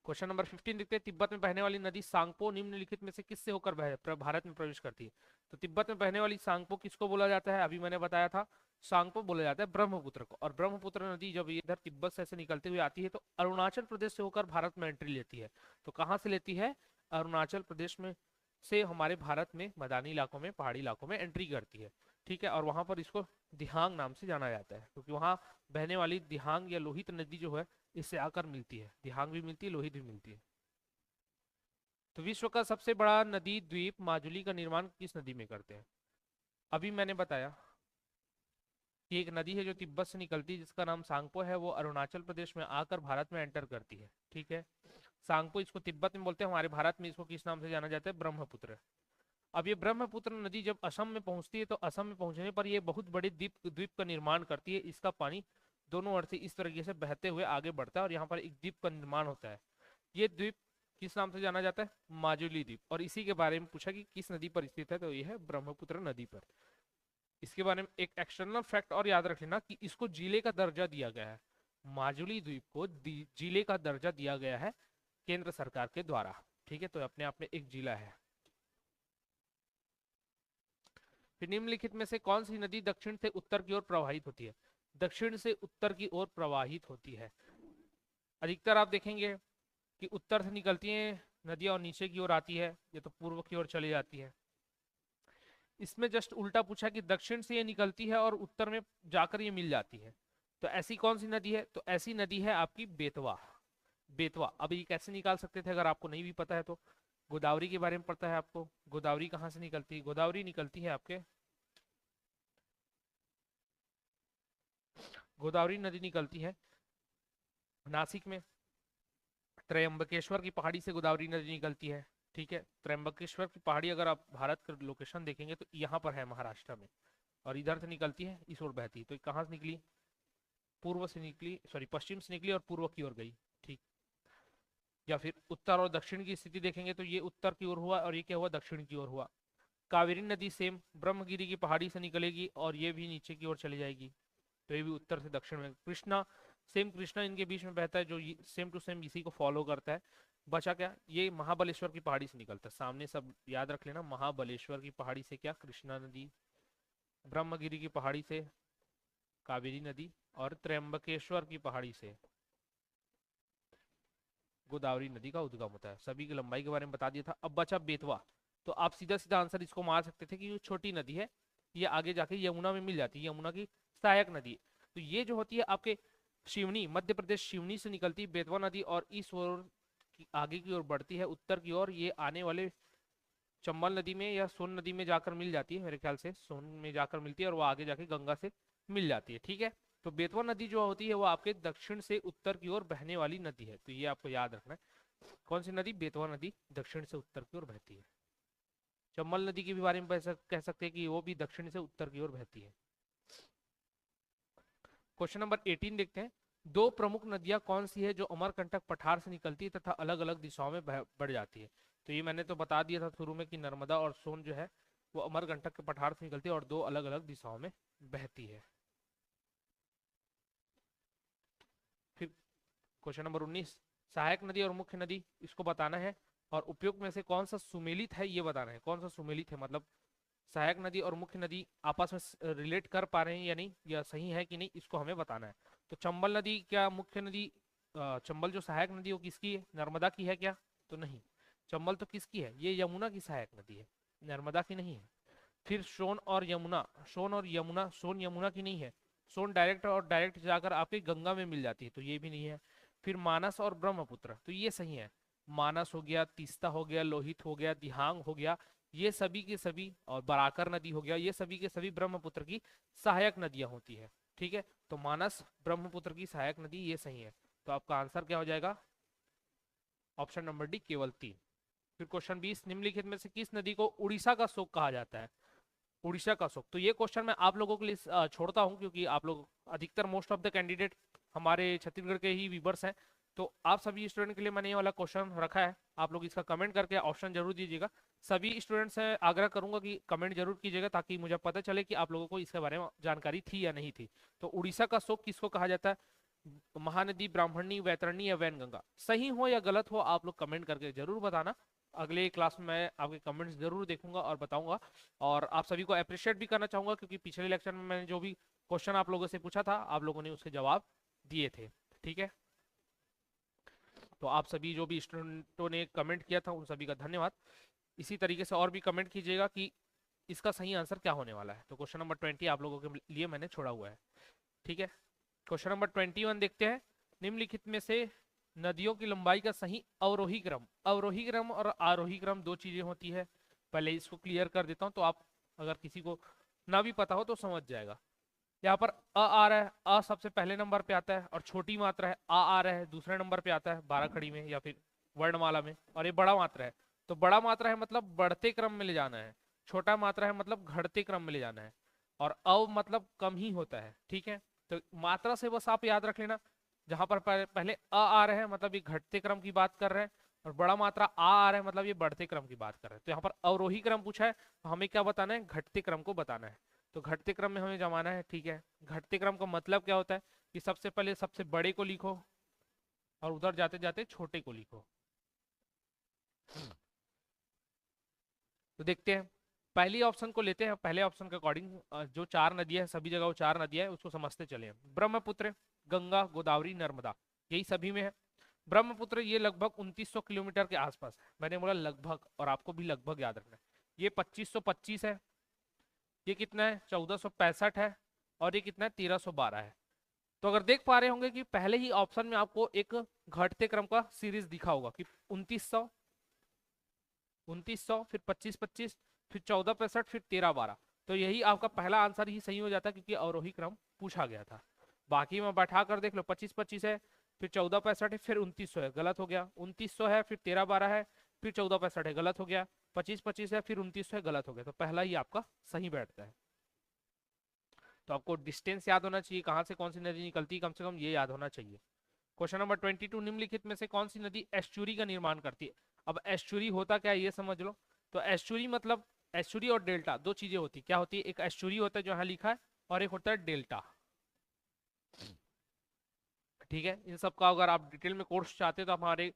क्वेश्चन नंबर 15 देखते हैं, तिब्बत में बहने वाली नदी सांगपो निम्नलिखित में से किससे होकर भारत में प्रवेश करती है? तो तिब्बत में बहने वाली सांगपो किसको बोला जाता है? अभी मैंने बताया था, सांगपो बोला जाता है ब्रह्मपुत्र को। और ब्रह्मपुत्र नदी जब इधर तिब्बत से ऐसे निकलते हुए आती है तो अरुणाचल प्रदेश से होकर भारत में एंट्री लेती है। तो कहाँ से लेती है? अरुणाचल प्रदेश में से हमारे भारत में मैदानी इलाकों में, पहाड़ी इलाकों में एंट्री करती है। ठीक है, और वहां पर इसको दिहांग नाम से जाना जाता है, क्योंकि वहां बहने वाली दिहांग या लोहित नदी जो है इससे आकर मिलती है, दिहांग भी मिलती है, लोहित भी मिलती है। तो विश्व का सबसे बड़ा नदी द्वीप माजुली का निर्माण किस नदी में करते हैं? अभी मैंने बताया कि एक नदी है जो तिब्बत से निकलती है जिसका नाम सांगपो है, वो अरुणाचल प्रदेश में आकर भारत में एंटर करती है। ठीक है, सांगपो इसको तिब्बत में बोलते हैं, हमारे भारत में इसको किस नाम से जाना जाता है? ब्रह्मपुत्र। अब ये ब्रह्मपुत्र नदी जब असम में पहुंचती है तो असम में पहुंचने पर ये बहुत बड़े द्वीप द्वीप का निर्माण करती है। इसका पानी दोनों ओर से इस तरीके से बहते हुए आगे बढ़ता है और यहाँ पर एक द्वीप का निर्माण होता है। ये द्वीप किस नाम से जाना जाता है? माजुली द्वीप। और इसी के बारे में पूछा कि किस नदी पर स्थित है, तो ये है ब्रह्मपुत्र नदी पर। इसके बारे में एक एक्सटर्नल फैक्ट और याद रख लेना कि इसको जिले का दर्जा दिया गया है। माजुली द्वीप को जिले का दर्जा दिया गया है केंद्र सरकार के द्वारा। ठीक है, तो अपने आप में एक जिला है। फिर निम्नलिखित में से कौन सी नदी दक्षिण से उत्तर की ओर प्रवाहित होती है? दक्षिण से उत्तर की ओर प्रवाहित होती है। अधिकतर आप देखेंगे कि उत्तर से निकलती हैं नदियां और नीचे की ओर आती है, ये तो पूर्व की ओर चली जाती है। इसमें जस्ट उल्टा पूछा कि दक्षिण से ये निकलती है और उत्तर में जाकर ये मिल जाती है। तो ऐसी कौन सी नदी है? तो ऐसी नदी है आपकी बेतवा। बेतवा। अब ये कैसे निकाल सकते थे अगर आपको नहीं भी पता है तो? गोदावरी के बारे में पता है आपको, गोदावरी कहाँ से निकलती है? गोदावरी निकलती है आपके, गोदावरी नदी निकलती है नासिक में, त्रयंबकेश्वर की पहाड़ी से गोदावरी नदी निकलती है। ठीक है, त्रयंबकेश्वर की पहाड़ी अगर आप भारत का लोकेशन देखेंगे तो यहाँ पर है महाराष्ट्र में, और इधर से निकलती है, इस ओर बहती है। तो कहाँ से निकली? पूर्व से निकली, सॉरी पश्चिम से निकली और पूर्व की ओर गई। ठीक, या फिर उत्तर और दक्षिण की स्थिति देखेंगे तो ये उत्तर की ओर हुआ और ये क्या हुआ? दक्षिण की ओर हुआ। कावेरी नदी सेम ब्रह्मगिरी की पहाड़ी से निकलेगी और ये भी नीचे की ओर चली जाएगी, तो ये भी उत्तर से दक्षिण में। कृष्णा सेम, कृष्णा इनके बीच में बहता है जो सेम टू सेम इसी को फॉलो करता है। बचा क्या? ये महाबलेश्वर की पहाड़ी से निकलता है सामने, सब याद रख लेना। महाबलेश्वर की पहाड़ी से क्या? कृष्णा नदी। ब्रह्मगिरी की पहाड़ी से कावेरी नदी, और त्र्यंबकेश्वर की पहाड़ी से गोदावरी नदी का उद्गम होता है। सभी की लंबाई के बारे में बता दिया था। अब बचा बेतवा, तो आप सीधा सीधा आंसर इसको मार सकते थे कि ये छोटी नदी है, ये आगे जाके यमुना में मिल जाती है, यमुना की सहायक नदी। तो ये जो होती है आपके शिवनी, मध्य प्रदेश शिवनी से निकलती बेतवा नदी और इस ओर आगे की ओर बढ़ती है उत्तर की ओर, ये आने वाले चंबल नदी में या सोन नदी में जाकर मिल जाती है, मेरे ख्याल से सोन में जाकर मिलती है और वो आगे जाके गंगा से मिल जाती है। ठीक है, तो बेतवा नदी जो होती है वो आपके दक्षिण से उत्तर की ओर बहने वाली नदी है, तो ये आपको याद रखना है। कौन सी नदी? बेतवा नदी दक्षिण से उत्तर की ओर बहती है। चंबल नदी के भी बारे में कह सकते हैं कि वो भी दक्षिण से उत्तर की ओर बहती है। क्वेश्चन नंबर 18 देखते हैं। दो प्रमुख नदियां कौन सी है जो अमरकंटक पठार से निकलती है तथा अलग अलग दिशाओं में बढ़ जाती है? तो ये मैंने तो बता दिया था शुरू में कि नर्मदा और सोन जो है वो अमरकंटक के पठार से निकलती है और दो अलग अलग दिशाओं में बहती है। फिर क्वेश्चन नंबर 19, सहायक नदी और मुख्य नदी इसको बताना है और उपयुक्त में से कौन सा सुमेलित है ये बताना है। कौन सा सुमेलित है मतलब सहायक नदी और मुख्य नदी आपस में रिलेट कर पा रहे हैं या नहीं, या सही है कि नहीं, इसको हमें बताना है। तो चंबल नदी क्या मुख्य नदी, चंबल जो सहायक नदी वो किसकी है? नर्मदा की है क्या? तो नहीं, चंबल तो किसकी है? ये यमुना की सहायक नदी है, नर्मदा की नहीं है। फिर सोन और यमुना, सोन यमुना की नहीं है, सोन डायरेक्ट जाकर आपके गंगा में मिल जाती है, तो ये भी नहीं है। फिर मानस और ब्रह्मपुत्र, तो ये सही है। मानस हो गया, तीस्ता हो गया, लोहित हो गया, दिहांग हो गया, ये सभी के सभी, और बराकर नदी हो गया, ये सभी के सभी ब्रह्मपुत्र की सहायक नदियां होती है। ठीक है, तो मानस ब्रह्मपुत्र की सहायक नदी, ये सही है। तो आपका आंसर क्या हो जाएगा? ऑप्शन नंबर डी, केवल 3। फिर क्वेश्चन 20, निम्नलिखित में से किस नदी को उड़ीसा का शोक कहा जाता है? उड़ीसा का शोक, तो ये क्वेश्चन मैं आप लोगों के लिए छोड़ता हूं, क्योंकि आप लोग अधिकतर मोस्ट ऑफ द कैंडिडेट हमारे छत्तीसगढ़ के ही व्यूवर्स हैं, तो आप सभी स्टूडेंट के लिए मैंने ये वाला क्वेश्चन रखा है। आप लोग इसका कमेंट करके ऑप्शन जरूर दीजिएगा। सभी स्टूडेंट्स से आग्रह करूंगा कि कमेंट जरूर कीजिएगा ताकि मुझे पता चले कि आप लोगों को इसके बारे में जानकारी थी या नहीं थी। तो उड़ीसा का शोक किसको कहा जाता है? महानदी, ब्राह्मणी, वैतरणी या वैनगंगा? सही हो या गलत हो आप लोग कमेंट करके जरूर बताना। अगले क्लास में मैं आपके कमेंट्स जरूर देखूंगा और बताऊंगा, और आप सभी को अप्रिशिएट भी करना चाहूंगा क्योंकि पिछले लेक्चर में मैंने जो भी क्वेश्चन आप लोगों से पूछा था आप लोगों ने उसके जवाब दिए थे। ठीक है, तो आप सभी जो भी स्टूडेंटों ने कमेंट किया था उन सभी का धन्यवाद। इसी तरीके से और भी कमेंट कीजिएगा कि इसका सही आंसर क्या होने वाला है। तो क्वेश्चन नंबर 20 आप लोगों के लिए मैंने छोड़ा हुआ है। ठीक है, क्वेश्चन नंबर 21 देखते हैं। निम्नलिखित में से नदियों की लंबाई का सही अवरोही क्रम और आरोही क्रम दो चीजें होती है। पहले इसको क्लियर कर देता हूं तो आप अगर किसी को ना भी पता हो तो समझ जाएगा। यहाँ पर आ रहा है, अ सबसे पहले नंबर पे आता है और छोटी मात्रा है, आ रहा है दूसरे नंबर पे आता है 12 खड़ी में या फिर वर्णमाला में, और ये बड़ा मात्रा है। तो बड़ा मात्रा है मतलब बढ़ते क्रम में ले जाना है, छोटा मात्रा है मतलब घटते क्रम में ले जाना है, और अव मतलब कम ही होता है। ठीक है, तो मात्रा से बस आप याद रख लेना, जहां पर पहले आ रहे हैं मतलब ये घटते क्रम की बात कर रहे हैं, और बड़ा मात्रा आ रहा है मतलब ये बढ़ते क्रम की बात कर रहे हैं। तो यहाँ पर अवरोही क्रम पूछा है तो हमें क्या बताना है? घटते क्रम को बताना है। तो घटते क्रम में हमें जमाना है। ठीक है, घटते क्रम का मतलब क्या होता है कि सबसे पहले सबसे बड़े को लिखो और उधर जाते जाते छोटे को लिखो। तो देखते हैं, पहली ऑप्शन को लेते हैं। पहले ऑप्शन के अकॉर्डिंग जो 4 नदियां हैं सभी जगह वो 4 नदियां हैं उसको समझते चले। ब्रह्मपुत्र, गंगा, गोदावरी, नर्मदा, यही सभी में है। ब्रह्मपुत्र ये लगभग 2900 किलोमीटर के आसपास है। मैंने बोला लगभग, और आपको भी लगभग याद रखना है। ये 2525 है, ये कितना है 1465 है, और ये कितना है 1312 है। तो अगर देख पा रहे होंगे कि पहले ही ऑप्शन में आपको एक घटते क्रम का सीरीज दिखा होगा कि 2900, फिर 2525, फिर 1465, फिर 1312। तो यही आपका पहला आंसर ही सही हो जाता क्योंकि अवरोही क्रम पूछा गया था। बाकी में बैठा कर देख लो, 2525 है, फिर 1465 है, फिर 2900 है, गलत हो गया। 2900 है, फिर 1312 है, फिर 1465 है, गलत हो गया। 2525 है, फिर 2900 है, गलत हो गया। तो पहला ही आपका सही बैठता है। तो आपको डिस्टेंस याद होना चाहिए, कहां से कौन सी नदी निकलती है, कम से कम ये याद होना चाहिए। क्वेश्चन नंबर 22, निम्नलिखित में से कौन सी नदी एस्चुरी का निर्माण करती है? अब एस्चुरी होता क्या है ये समझ लो। तो एस्चुरी मतलब एस्चुरी और डेल्टा दो चीजें होती, क्या होती है? एक एस्चुरी होता है जो यहाँ लिखा है, और एक होता है डेल्टा। ठीक है, इन सब का अगर आप डिटेल में कोर्स चाहते हैं तो हमारे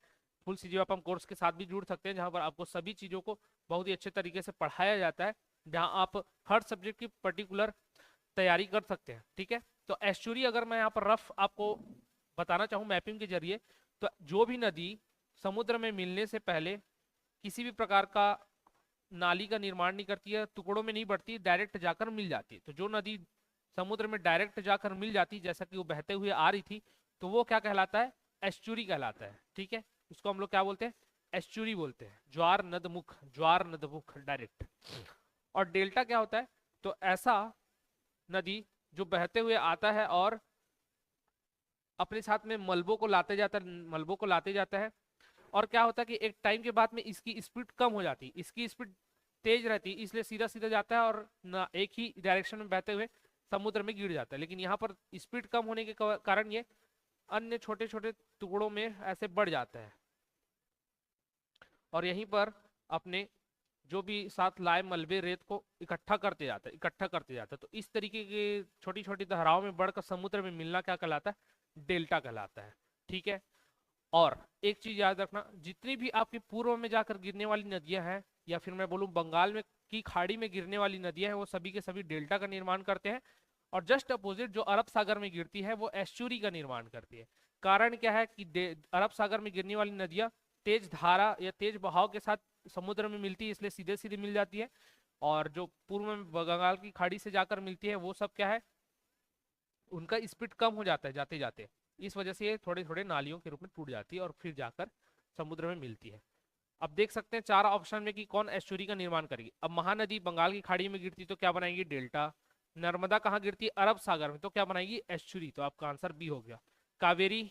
फुल CGFM कोर्स के साथ भी जुड़ सकते हैं, जहां पर आपको सभी चीजों को बहुत ही अच्छे तरीके से पढ़ाया जाता है, जहां आप हर सब्जेक्ट की पर्टिकुलर तैयारी कर सकते हैं। ठीक है, तो एस्चुरी अगर मैं यहाँ पर रफ आपको बताना चाहूँ मैपिंग के जरिए, तो जो भी नदी समुद्र में मिलने से पहले किसी भी प्रकार का नाली का निर्माण नहीं करती है, टुकड़ों में नहीं बढ़ती, डायरेक्ट जाकर मिल जाती है। तो जो नदी समुद्र में डायरेक्ट जाकर मिल जाती, जैसा कि वो बहते हुए आ रही थी, तो वो क्या कहलाता है? एस्चुरी कहलाता है। ठीक है, उसको हम लोग क्या बोलते हैं? एस्चुरी बोलते हैं। ज्वार नदमुख, ज्वार नदमुख डायरेक्ट। और डेल्टा क्या होता है? तो ऐसा नदी जो बहते हुए आता है और अपने साथ में मलबों को लाते जाता है, मलबों को लाते जाता है। और क्या होता है कि एक टाइम के बाद में इसकी स्पीड कम हो जाती है, इसकी स्पीड तेज रहती है, इसलिए सीधा सीधा जाता है और ना एक ही डायरेक्शन में बहते हुए समुद्र में गिर जाता है। लेकिन यहाँ पर स्पीड कम होने के कारण ये अन्य छोटे छोटे टुकड़ों में ऐसे बढ़ जाता है और यहीं पर अपने जो भी साथ लाए मलबे रेत को इकट्ठा करते जाता है, इकट्ठा करते जाता है। तो इस तरीके के छोटी छोटी धाराओं में बढ़कर समुद्र में मिलना क्या कहलाता है? डेल्टा कहलाता है। ठीक है, और एक चीज याद रखना, जितनी भी आपकी पूर्व में जाकर गिरने वाली नदियां हैं, या फिर मैं बोलूं बंगाल में की खाड़ी में गिरने वाली नदियां हैं, वो सभी के सभी डेल्टा का निर्माण करते हैं। और जस्ट अपोजिट जो अरब सागर में गिरती है वो एस्चुरी का निर्माण करती है। कारण क्या है कि अरब सागर में गिरने वाली नदियां तेज धारा या तेज बहाव के साथ समुद्र में मिलती है, इसलिए सीधे सीधे मिल जाती है। और जो पूर्व में बंगाल की खाड़ी से जाकर मिलती है वो सब क्या है? उनका स्पीड कम हो जाता है जाते जाते। इस वजह से ये थोड़े थोड़े नालियों के रूप में टूट जाती है और फिर जाकर समुद्र में मिलती है। अब देख सकते हैं चार ऑप्शन में कि कौन एस्चुरी का निर्माण करेगी। अब महानदी बंगाल की खाड़ी में गिरती तो क्या बनाएगी? डेल्टा। नर्मदा कहाँ गिरती? अरब सागर में, तो क्या बनाएगी? एस्चुरी। तो आपका आंसर बी हो गया। कावेरी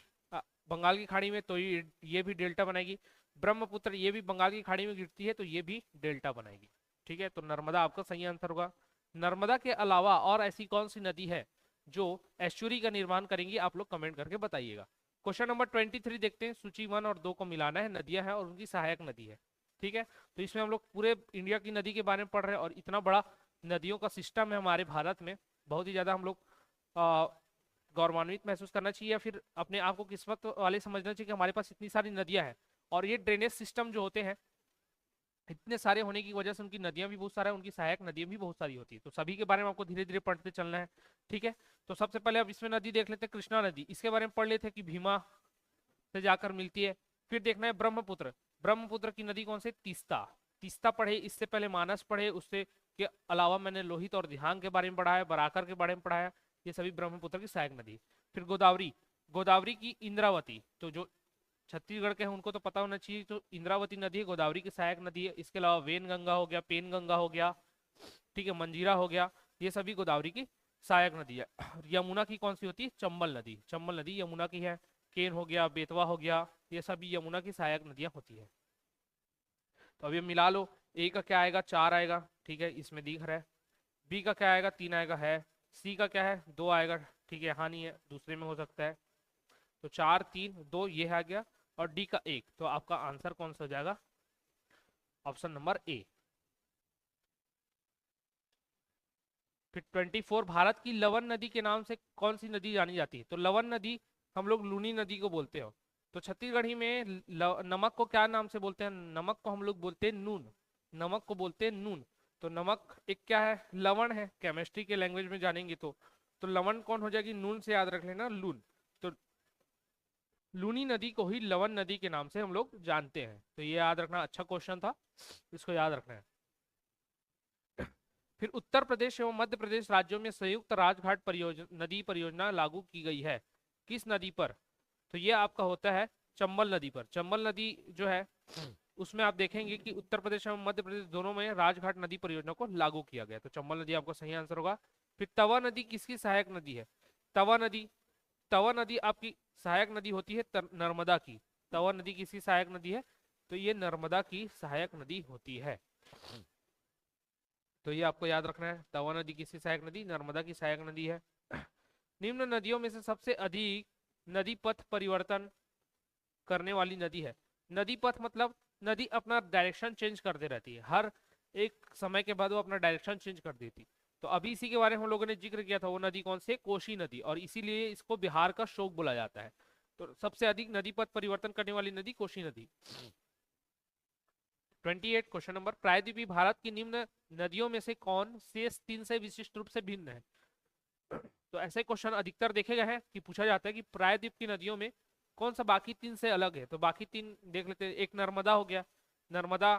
बंगाल की खाड़ी में, तो ये भी डेल्टा बनाएगी। ब्रह्मपुत्र ये भी बंगाल की खाड़ी में गिरती है, तो ये भी डेल्टा बनाएगी। ठीक है, तो नर्मदा आपका सही आंसर होगा। नर्मदा के अलावा और ऐसी कौन सी नदी है जो एस्चुरी का निर्माण करेंगी? आप लोग कमेंट करके बताइएगा। क्वेश्चन नंबर 23 देखते हैं। सूची 1 और 2 को मिलाना है, नदियां हैं और उनकी सहायक नदी है। ठीक है, तो इसमें हम लोग पूरे इंडिया की नदी के बारे में पढ़ रहे हैं और इतना बड़ा नदियों का सिस्टम है हमारे भारत में, बहुत ही ज्यादा हम लोग गौरवान्वित महसूस करना चाहिए या फिर अपने आप को किस्मत वाले समझना चाहिए कि हमारे पास इतनी सारी नदियां हैं। और ये ड्रेनेज सिस्टम जो होते हैं इतने सारे होने की वजह से उनकी नदियां भी बहुत सारा है, उनकी सहायक नदियां भी बहुत सारी होती है। तो सभी के बारे में आपको धीरे धीरे पढ़ते चलना है। ठीक है, तो सबसे पहले अब इसमें नदी देख लेते हैं। कृष्णा नदी, इसके बारे में पढ़ लेते हैं कि भीमा से जाकर मिलती है। फिर देखना है ब्रह्मपुत्र। ब्रह्मपुत्र की नदी कौन से? तीस्ता। तीस्ता पढ़े, इससे पहले मानस पढ़े, उससे के अलावा मैंने लोहित और दिहांग के बारे में पढ़ा है, बराकर के बारे में पढ़ा है। ये सभी ब्रह्मपुत्र की सहायक नदी। फिर गोदावरी, गोदावरी की इंद्रावती, तो जो छत्तीसगढ़ के हैं उनको तो पता होना चाहिए, तो इंद्रावती नदी है, गोदावरी की सहायक नदी है। इसके अलावा वेन गंगा हो गया, पेन गंगा हो गया, ठीक है, मंजीरा हो गया, ये सभी गोदावरी की सहायक नदी है। यमुना की कौन सी होती है? चंबल नदी। चंबल नदी यमुना की है। केन हो गया, बेतवा हो गया, ये सभी यमुना की सहायक नदियां होती है। तो अब ये मिला लो। ए का क्या आएगा? 4 आएगा, ठीक है, इसमें दिख रहा है। बी का क्या आएगा? 3 आएगा है। सी का क्या है? 2 आएगा, ठीक है, यहाँ नहीं है, दूसरे में हो सकता है। तो 4 3 2 ये आ गया, और डी का 1। तो आपका आंसर कौन सा हो जाएगा? Option number A. फिर 24, भारत की लवन नदी के नाम से कौन सी नदी जानी जाती है? तो लवन नदी हम लोग लूनी नदी को बोलते हो। तो छत्तीसगढ़ी में नमक को क्या नाम से बोलते हैं? नमक को हम लोग बोलते हैं नून। नमक को बोलते हैं नून। तो नमक एक क्या है? लवण है। केमिस्ट्री के लैंग्वेज में जानेंगे तो लवण कौन हो जाएगी? नून से याद रख लेना, लून। तो लूनी नदी को ही लवन नदी के नाम से हम लोग जानते हैं। तो ये याद रखना, अच्छा क्वेश्चन था, इसको याद रखना है। फिर उत्तर प्रदेश एवं मध्य प्रदेश राज्यों में संयुक्त राजघाट परियोजना, नदी परियोजना लागू की गई है। किस नदी पर? तो ये आपका होता है चंबल नदी पर। चंबल नदी जो है उसमें आप देखेंगे कि उत्तर प्रदेश एवं मध्य प्रदेश दोनों में राजघाट नदी परियोजना को लागू किया गया। तो चंबल नदी आपका सही आंसर होगा। फिर तवा नदी किसकी सहायक नदी है? तवा नदी, तवा नदी आपकी सहायक नदी होती है नर्मदा की। तवा नदी किसकी सहायक नदी है? तो ये नर्मदा की सहायक नदी होती है। तो ये आपको याद रखना है, तवा नदी किसकी सहायक नदी? नर्मदा की सहायक नदी है। निम्न नदियों में से सबसे अधिक नदी पथ परिवर्तन करने वाली नदी है। नदी पथ मतलब नदी अपना डायरेक्शन चेंज करते रहती है, हर एक समय के बाद वो अपना डायरेक्शन चेंज कर देती। तो अभी इसी के बारे में हम लोगों ने जिक्र किया था, वो नदी कौन सी? कोसी नदी, और इसीलिए इसको बिहार का शोक बोला जाता है। तो सबसे अधिक नदी पथ परिवर्तन करने वाली नदी कोसी नदी। 28 क्वेश्चन नंबर, प्रायद्वीपीय भारत की निम्न नदियों में से कौन शेष 3 से विशिष्ट रूप से भिन्न है? तो ऐसे क्वेश्चन अधिकतर देखे गए हैं कि पूछा जाता है कि प्रायद्वीप की नदियों में कौन सा बाकी तीन से अलग है? तो बाकी तीन देख लेते हैं। एक नर्मदा हो गया, नर्मदा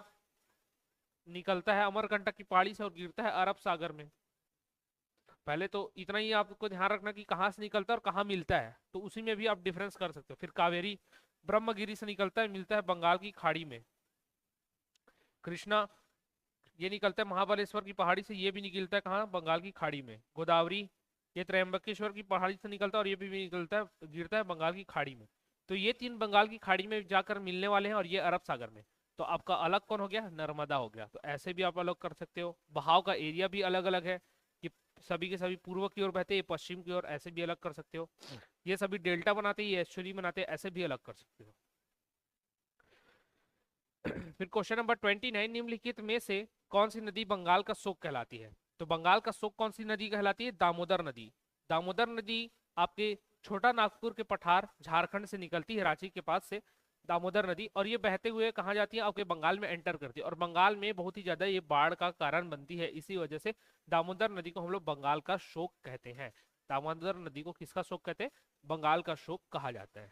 निकलता है अमरकंटक की पहाड़ी से और गिरता है अरब सागर में। पहले तो इतना ही आपको ध्यान रखना कि कहाँ से निकलता है और कहाँ मिलता है, तो उसी में भी आप डिफरेंस कर सकते हो। फिर कावेरी ब्रह्मगिरी से निकलता है, मिलता है बंगाल की खाड़ी में। कृष्णा ये निकलता है महाबलेश्वर की पहाड़ी से, ये भी निकलता है कहाँ? बंगाल की खाड़ी में। गोदावरी ये त्र्यंबकेश्वर की पहाड़ी से निकलता है और ये भी निकलता है, गिरता है बंगाल की खाड़ी में। तो ये तीन बंगाल की खाड़ी में जाकर मिलने वाले हैं और ये अरब सागर में। तो आपका अलग कौन हो गया? नर्मदा हो गया। तो ऐसे भी आप अलग कर सकते हो। बहाव का एरिया भी अलग अलग है, कि सभी के सभी पूर्व की ओर बहते हैं, पश्चिम की ओर, ऐसे भी अलग कर सकते हो। ये सभी डेल्टा बनाते हैं, ये एस्चुरी बनाते हैं, ऐसे भी अलग कर सकते हो। फिर क्वेश्चन नंबर 29, निम्नलिखित में से कौन सी नदी बंगाल का शोक कहलाती है? तो बंगाल का शोक कौन सी नदी कहलाती है? दामोदर नदी। दामोदर नदी आपके छोटा नागपुर के पठार झारखंड से निकलती है, रांची के पास से दामोदर नदी, और ये बहते हुए कहाँ जाती है? आपके बंगाल में एंटर करती है और बंगाल में बहुत ही ज्यादा ये बाढ़ का कारण बनती है। इसी वजह से दामोदर नदी को हम लोग बंगाल का शोक कहते हैं। दामोदर नदी को किसका शोक कहते हैं? बंगाल का शोक कहा जाता है।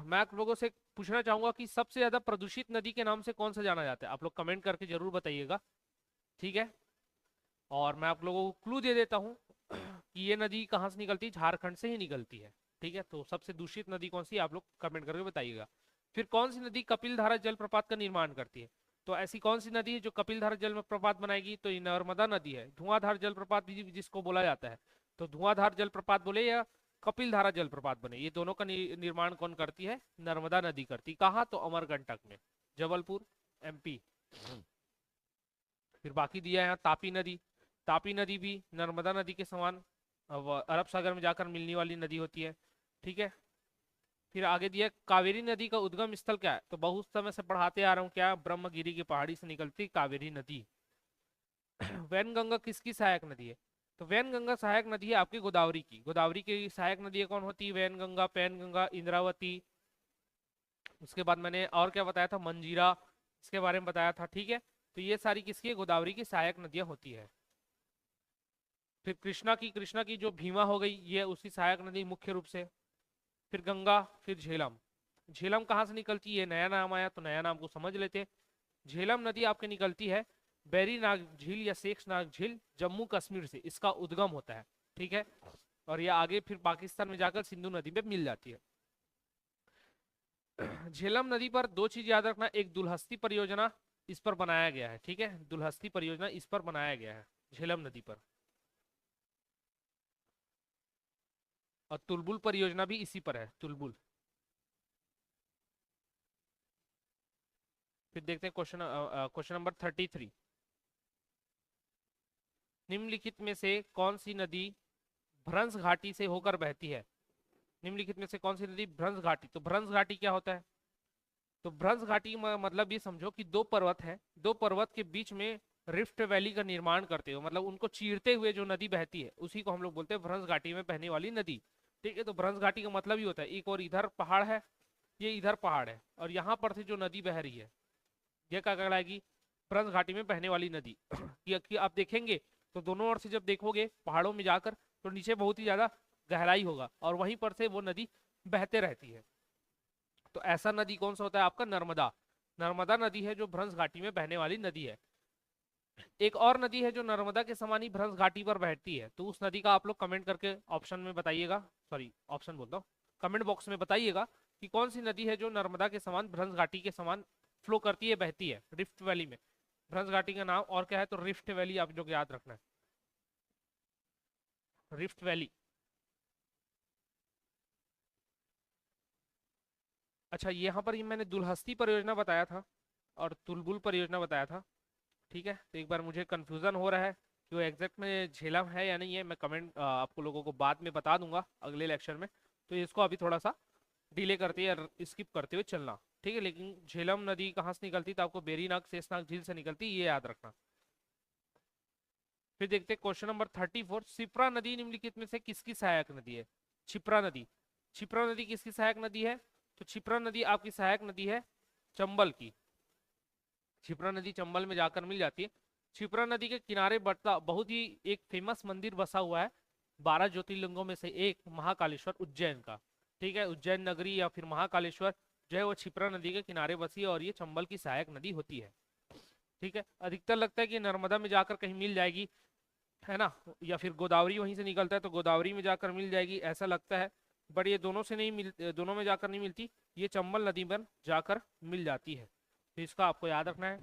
मैं आप लोगों से पूछना चाहूंगा कि सबसे ज्यादा प्रदूषित नदी के नाम से कौन सा जाना जाता है? आप लोग कमेंट करके जरूर बताइएगा, ठीक है। और मैं आप लोगों को क्लू दे देता हूँ कि ये नदी कहाँ से निकलती है? झारखंड से ही निकलती है, ठीक है। तो सबसे दूषित नदी कौन सी है? आप लोग कमेंट करके बताइएगा। फिर कौन सी नदी कपिलधारा जलप्रपात का निर्माण करती है? तो ऐसी कौन सी नदी है जो कपिलधारा जलप्रपात बनाएगी? तो ये नर्मदा नदी है। धुआंधार जलप्रपात भी जिसको बोला जाता है, तो धुआंधार जलप्रपात बोले या कपिलधारा जलप्रपात बने, ये दोनों का निर्माण कौन करती है? नर्मदा नदी करती। कहाँ? तो अमरकंटक में, जबलपुर, एमपी। फिर बाकी दिया है यहाँ तापी नदी। तापी नदी भी नर्मदा नदी के समान अरब सागर में जाकर मिलने वाली नदी होती है, ठीक है। फिर आगे दिया कावेरी नदी का उद्गम स्थल क्या है? तो बहुत समय से पढ़ाते आ रहा हूँ, क्या? ब्रह्मगिरी की पहाड़ी से निकलती कावेरी नदी। वैनगंगा किसकी सहायक नदी है? तो वैनगंगा सहायक नदी है आपकी गोदावरी की। गोदावरी की सहायक नदी कौन होती है? वैनगंगा, पैनगंगा, इंद्रावती। उसके बाद मैंने और क्या बताया था? मंजीरा, इसके बारे में बताया था, ठीक है। तो ये सारी किसकी? गोदावरी की सहायक नदियां होती है। फिर कृष्णा की जो भीमा हो गई, ये उसकी सहायक नदी मुख्य रूप से। फिर गंगा, फिर झेलम। झेलम कहाँ से निकलती है? नया नाम आया तो नया नाम को समझ लेते हैं। झेलम नदी आपके निकलती है बैरी नाग झील या शेख नाग झील, जम्मू कश्मीर से इसका उद्गम होता है, ठीक है। और ये आगे फिर पाकिस्तान में जाकर सिंधु नदी में मिल जाती है। झेलम नदी पर दो चीज याद रखना, एक दुलहस्ती परियोजना इस पर बनाया गया है, ठीक है। दुलहस्ती परियोजना इस पर बनाया गया है, झेलम नदी पर। और तुलबुल परियोजना भी इसी पर है, तुलबुल। फिर देखते हैं क्वेश्चन नंबर 33, निम्नलिखित में से कौन सी नदी भ्रंश घाटी से होकर बहती है? निम्नलिखित में से कौन सी नदी भ्रंश घाटी? तो भ्रंश घाटी क्या होता है? तो भ्रंश घाटी मतलब ये समझो कि दो पर्वत है, दो पर्वत के बीच में रिफ्ट वैली का निर्माण करते हो, मतलब उनको चीरते हुए जो नदी बहती है उसी को हम लोग बोलते हैं भ्रंश घाटी में बहने वाली नदी, ठीक है। तो भ्रंश घाटी का मतलब ही होता है एक और इधर पहाड़ है, ये इधर पहाड़ है, और यहाँ पर से जो नदी बह रही है ये क्या कहलाएगी? भ्रंश घाटी में बहने वाली नदी। कि आप देखेंगे तो दोनों ओर से जब देखोगे पहाड़ों में जाकर, तो नीचे बहुत ही ज्यादा गहराई होगा और वहीं पर से वो नदी बहते रहती है। तो ऐसा नदी कौन सा होता है आपका? नर्मदा। नर्मदा नदी है जो भ्रंश घाटी में बहने वाली नदी है। एक और नदी है जो नर्मदा के समान ही भ्रंश घाटी पर बहती है, तो उस नदी का आप लोग कमेंट करके ऑप्शन में बताइएगा, सॉरी ऑप्शन बोलता हूँ, कमेंट बॉक्स में बताइएगा कि कौन सी नदी है जो नर्मदा के समान भ्रंश घाटी के समान फ्लो करती है, बहती है रिफ्ट वैली में। भ्रंश घाटी का नाम और क्या है? तो रिफ्ट वैली, आप जो याद रखना है, रिफ्ट वैली। अच्छा, यहाँ पर ये मैंने दुलहस्ती परियोजना बताया था और तुलबुल परियोजना बताया था, ठीक है। तो एक बार मुझे कंफ्यूजन हो रहा है कि वो एग्जैक्ट में झेलम है या नहीं है, मैं कमेंट आपको लोगों को बाद में बता दूंगा अगले लेक्चर में। तो इसको अभी थोड़ा सा डिले करते या स्किप करते हुए चलना, ठीक है। लेकिन झेलम नदी कहाँ से निकलती? तो आपको बेरीनाग शेषनाग झील से निकलती, ये याद रखना। फिर देखते हैं क्वेश्चन नंबर 34, शिप्रा नदी निम्नलिखित में से किसकी सहायक नदी है? क्षिप्रा नदी। क्षिप्रा नदी किसकी सहायक नदी है? तो क्षिप्रा नदी आपकी सहायक नदी है चंबल की। क्षिप्रा नदी चंबल में जाकर मिल जाती है। क्षिप्रा नदी के किनारे बढ़ता बहुत ही एक फेमस मंदिर बसा हुआ है, 12 ज्योतिर्लिंगों में से एक महाकालेश्वर उज्जैन का, ठीक है। उज्जैन नगरी या फिर महाकालेश्वर जो है वो क्षिप्रा नदी के किनारे बसी है और ये चंबल की सहायक नदी होती है, ठीक है। अधिकतर लगता है कि नर्मदा में जाकर कहीं मिल जाएगी, है ना, या फिर गोदावरी वहीं से निकलता है तो गोदावरी में जाकर मिल जाएगी, ऐसा लगता है। बट ये दोनों से नहीं मिल, दोनों में जाकर नहीं मिलती, ये चंबल नदी पर जाकर मिल जाती है, तो इसका आपको याद रखना है।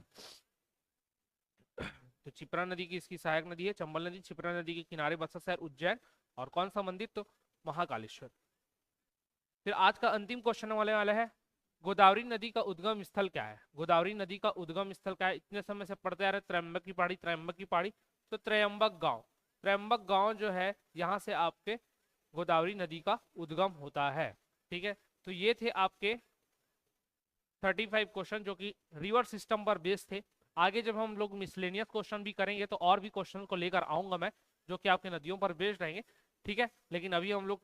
तो क्षिप्रा नदी की इसकी सहायक नदी है चंबल नदी, क्षिप्रा नदी के किनारे बसा शहर उज्जैन, और कौन सा मंदिर, तो महाकालेश्वर। फिर आज का अंतिम क्वेश्चन वाले वाला है, गोदावरी नदी का उद्गम स्थल क्या है। गोदावरी नदी का उद्गम स्थल क्या है, इतने समय से पढ़ते आ रहे, त्रयंबक की पहाड़ी, त्रयंबक की पहाड़ी, तो त्रयंबक गांव जो है यहाँ से आपके गोदावरी नदी का उद्गम होता है, ठीक है। तो ये थे आपके 35 क्वेश्चन जो कि रिवर सिस्टम पर बेस्ड थे। आगे जब हम लोग मिसलेनियस क्वेश्चन भी करेंगे तो और भी क्वेश्चन को लेकर आऊंगा मैं, जो कि आपके नदियों पर बेस्ड रहेंगे, ठीक है। लेकिन अभी हम लोग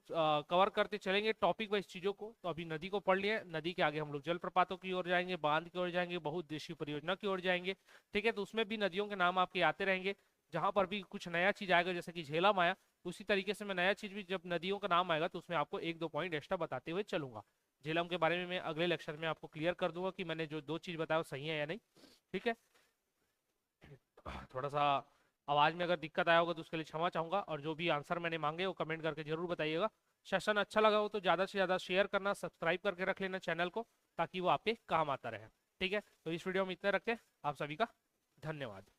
कवर करते चलेंगे टॉपिक वाइज चीजों को। तो अभी नदी को पढ़ लिए, नदी के आगे हम लोग जलप्रपातों की ओर जाएंगे, बांध की ओर जाएंगे, बहुउद्देशीय परियोजना की ओर जाएंगे, ठीक है। तो उसमें भी नदियों के नाम आपके आते रहेंगे, जहां पर भी कुछ नया चीज आएगा, जैसे कि झेलम आया, उसी तरीके से मैं नया चीज भी जब नदियों का नाम आएगा तो उसमें आपको 1-2 पॉइंट एक्स्ट्रा बताते हुए चलूंगा। झेलम के बारे में मैं अगले लेक्चर में आपको क्लियर कर दूंगा कि मैंने जो 2 चीज बताया वो सही है या नहीं, ठीक है। थोड़ा सा आवाज में अगर दिक्कत आया होगा तो उसके लिए क्षमा चाहूंगा, और जो भी आंसर मैंने मांगे वो कमेंट करके जरूर बताइएगा। सेशन अच्छा लगा हो तो ज्यादा से ज्यादा शेयर करना, सब्सक्राइब करके रख लेना चैनल को, ताकि वो आपके काम आता रहे, ठीक है। तो इस वीडियो में इतना रखते हैं, आप सभी का धन्यवाद।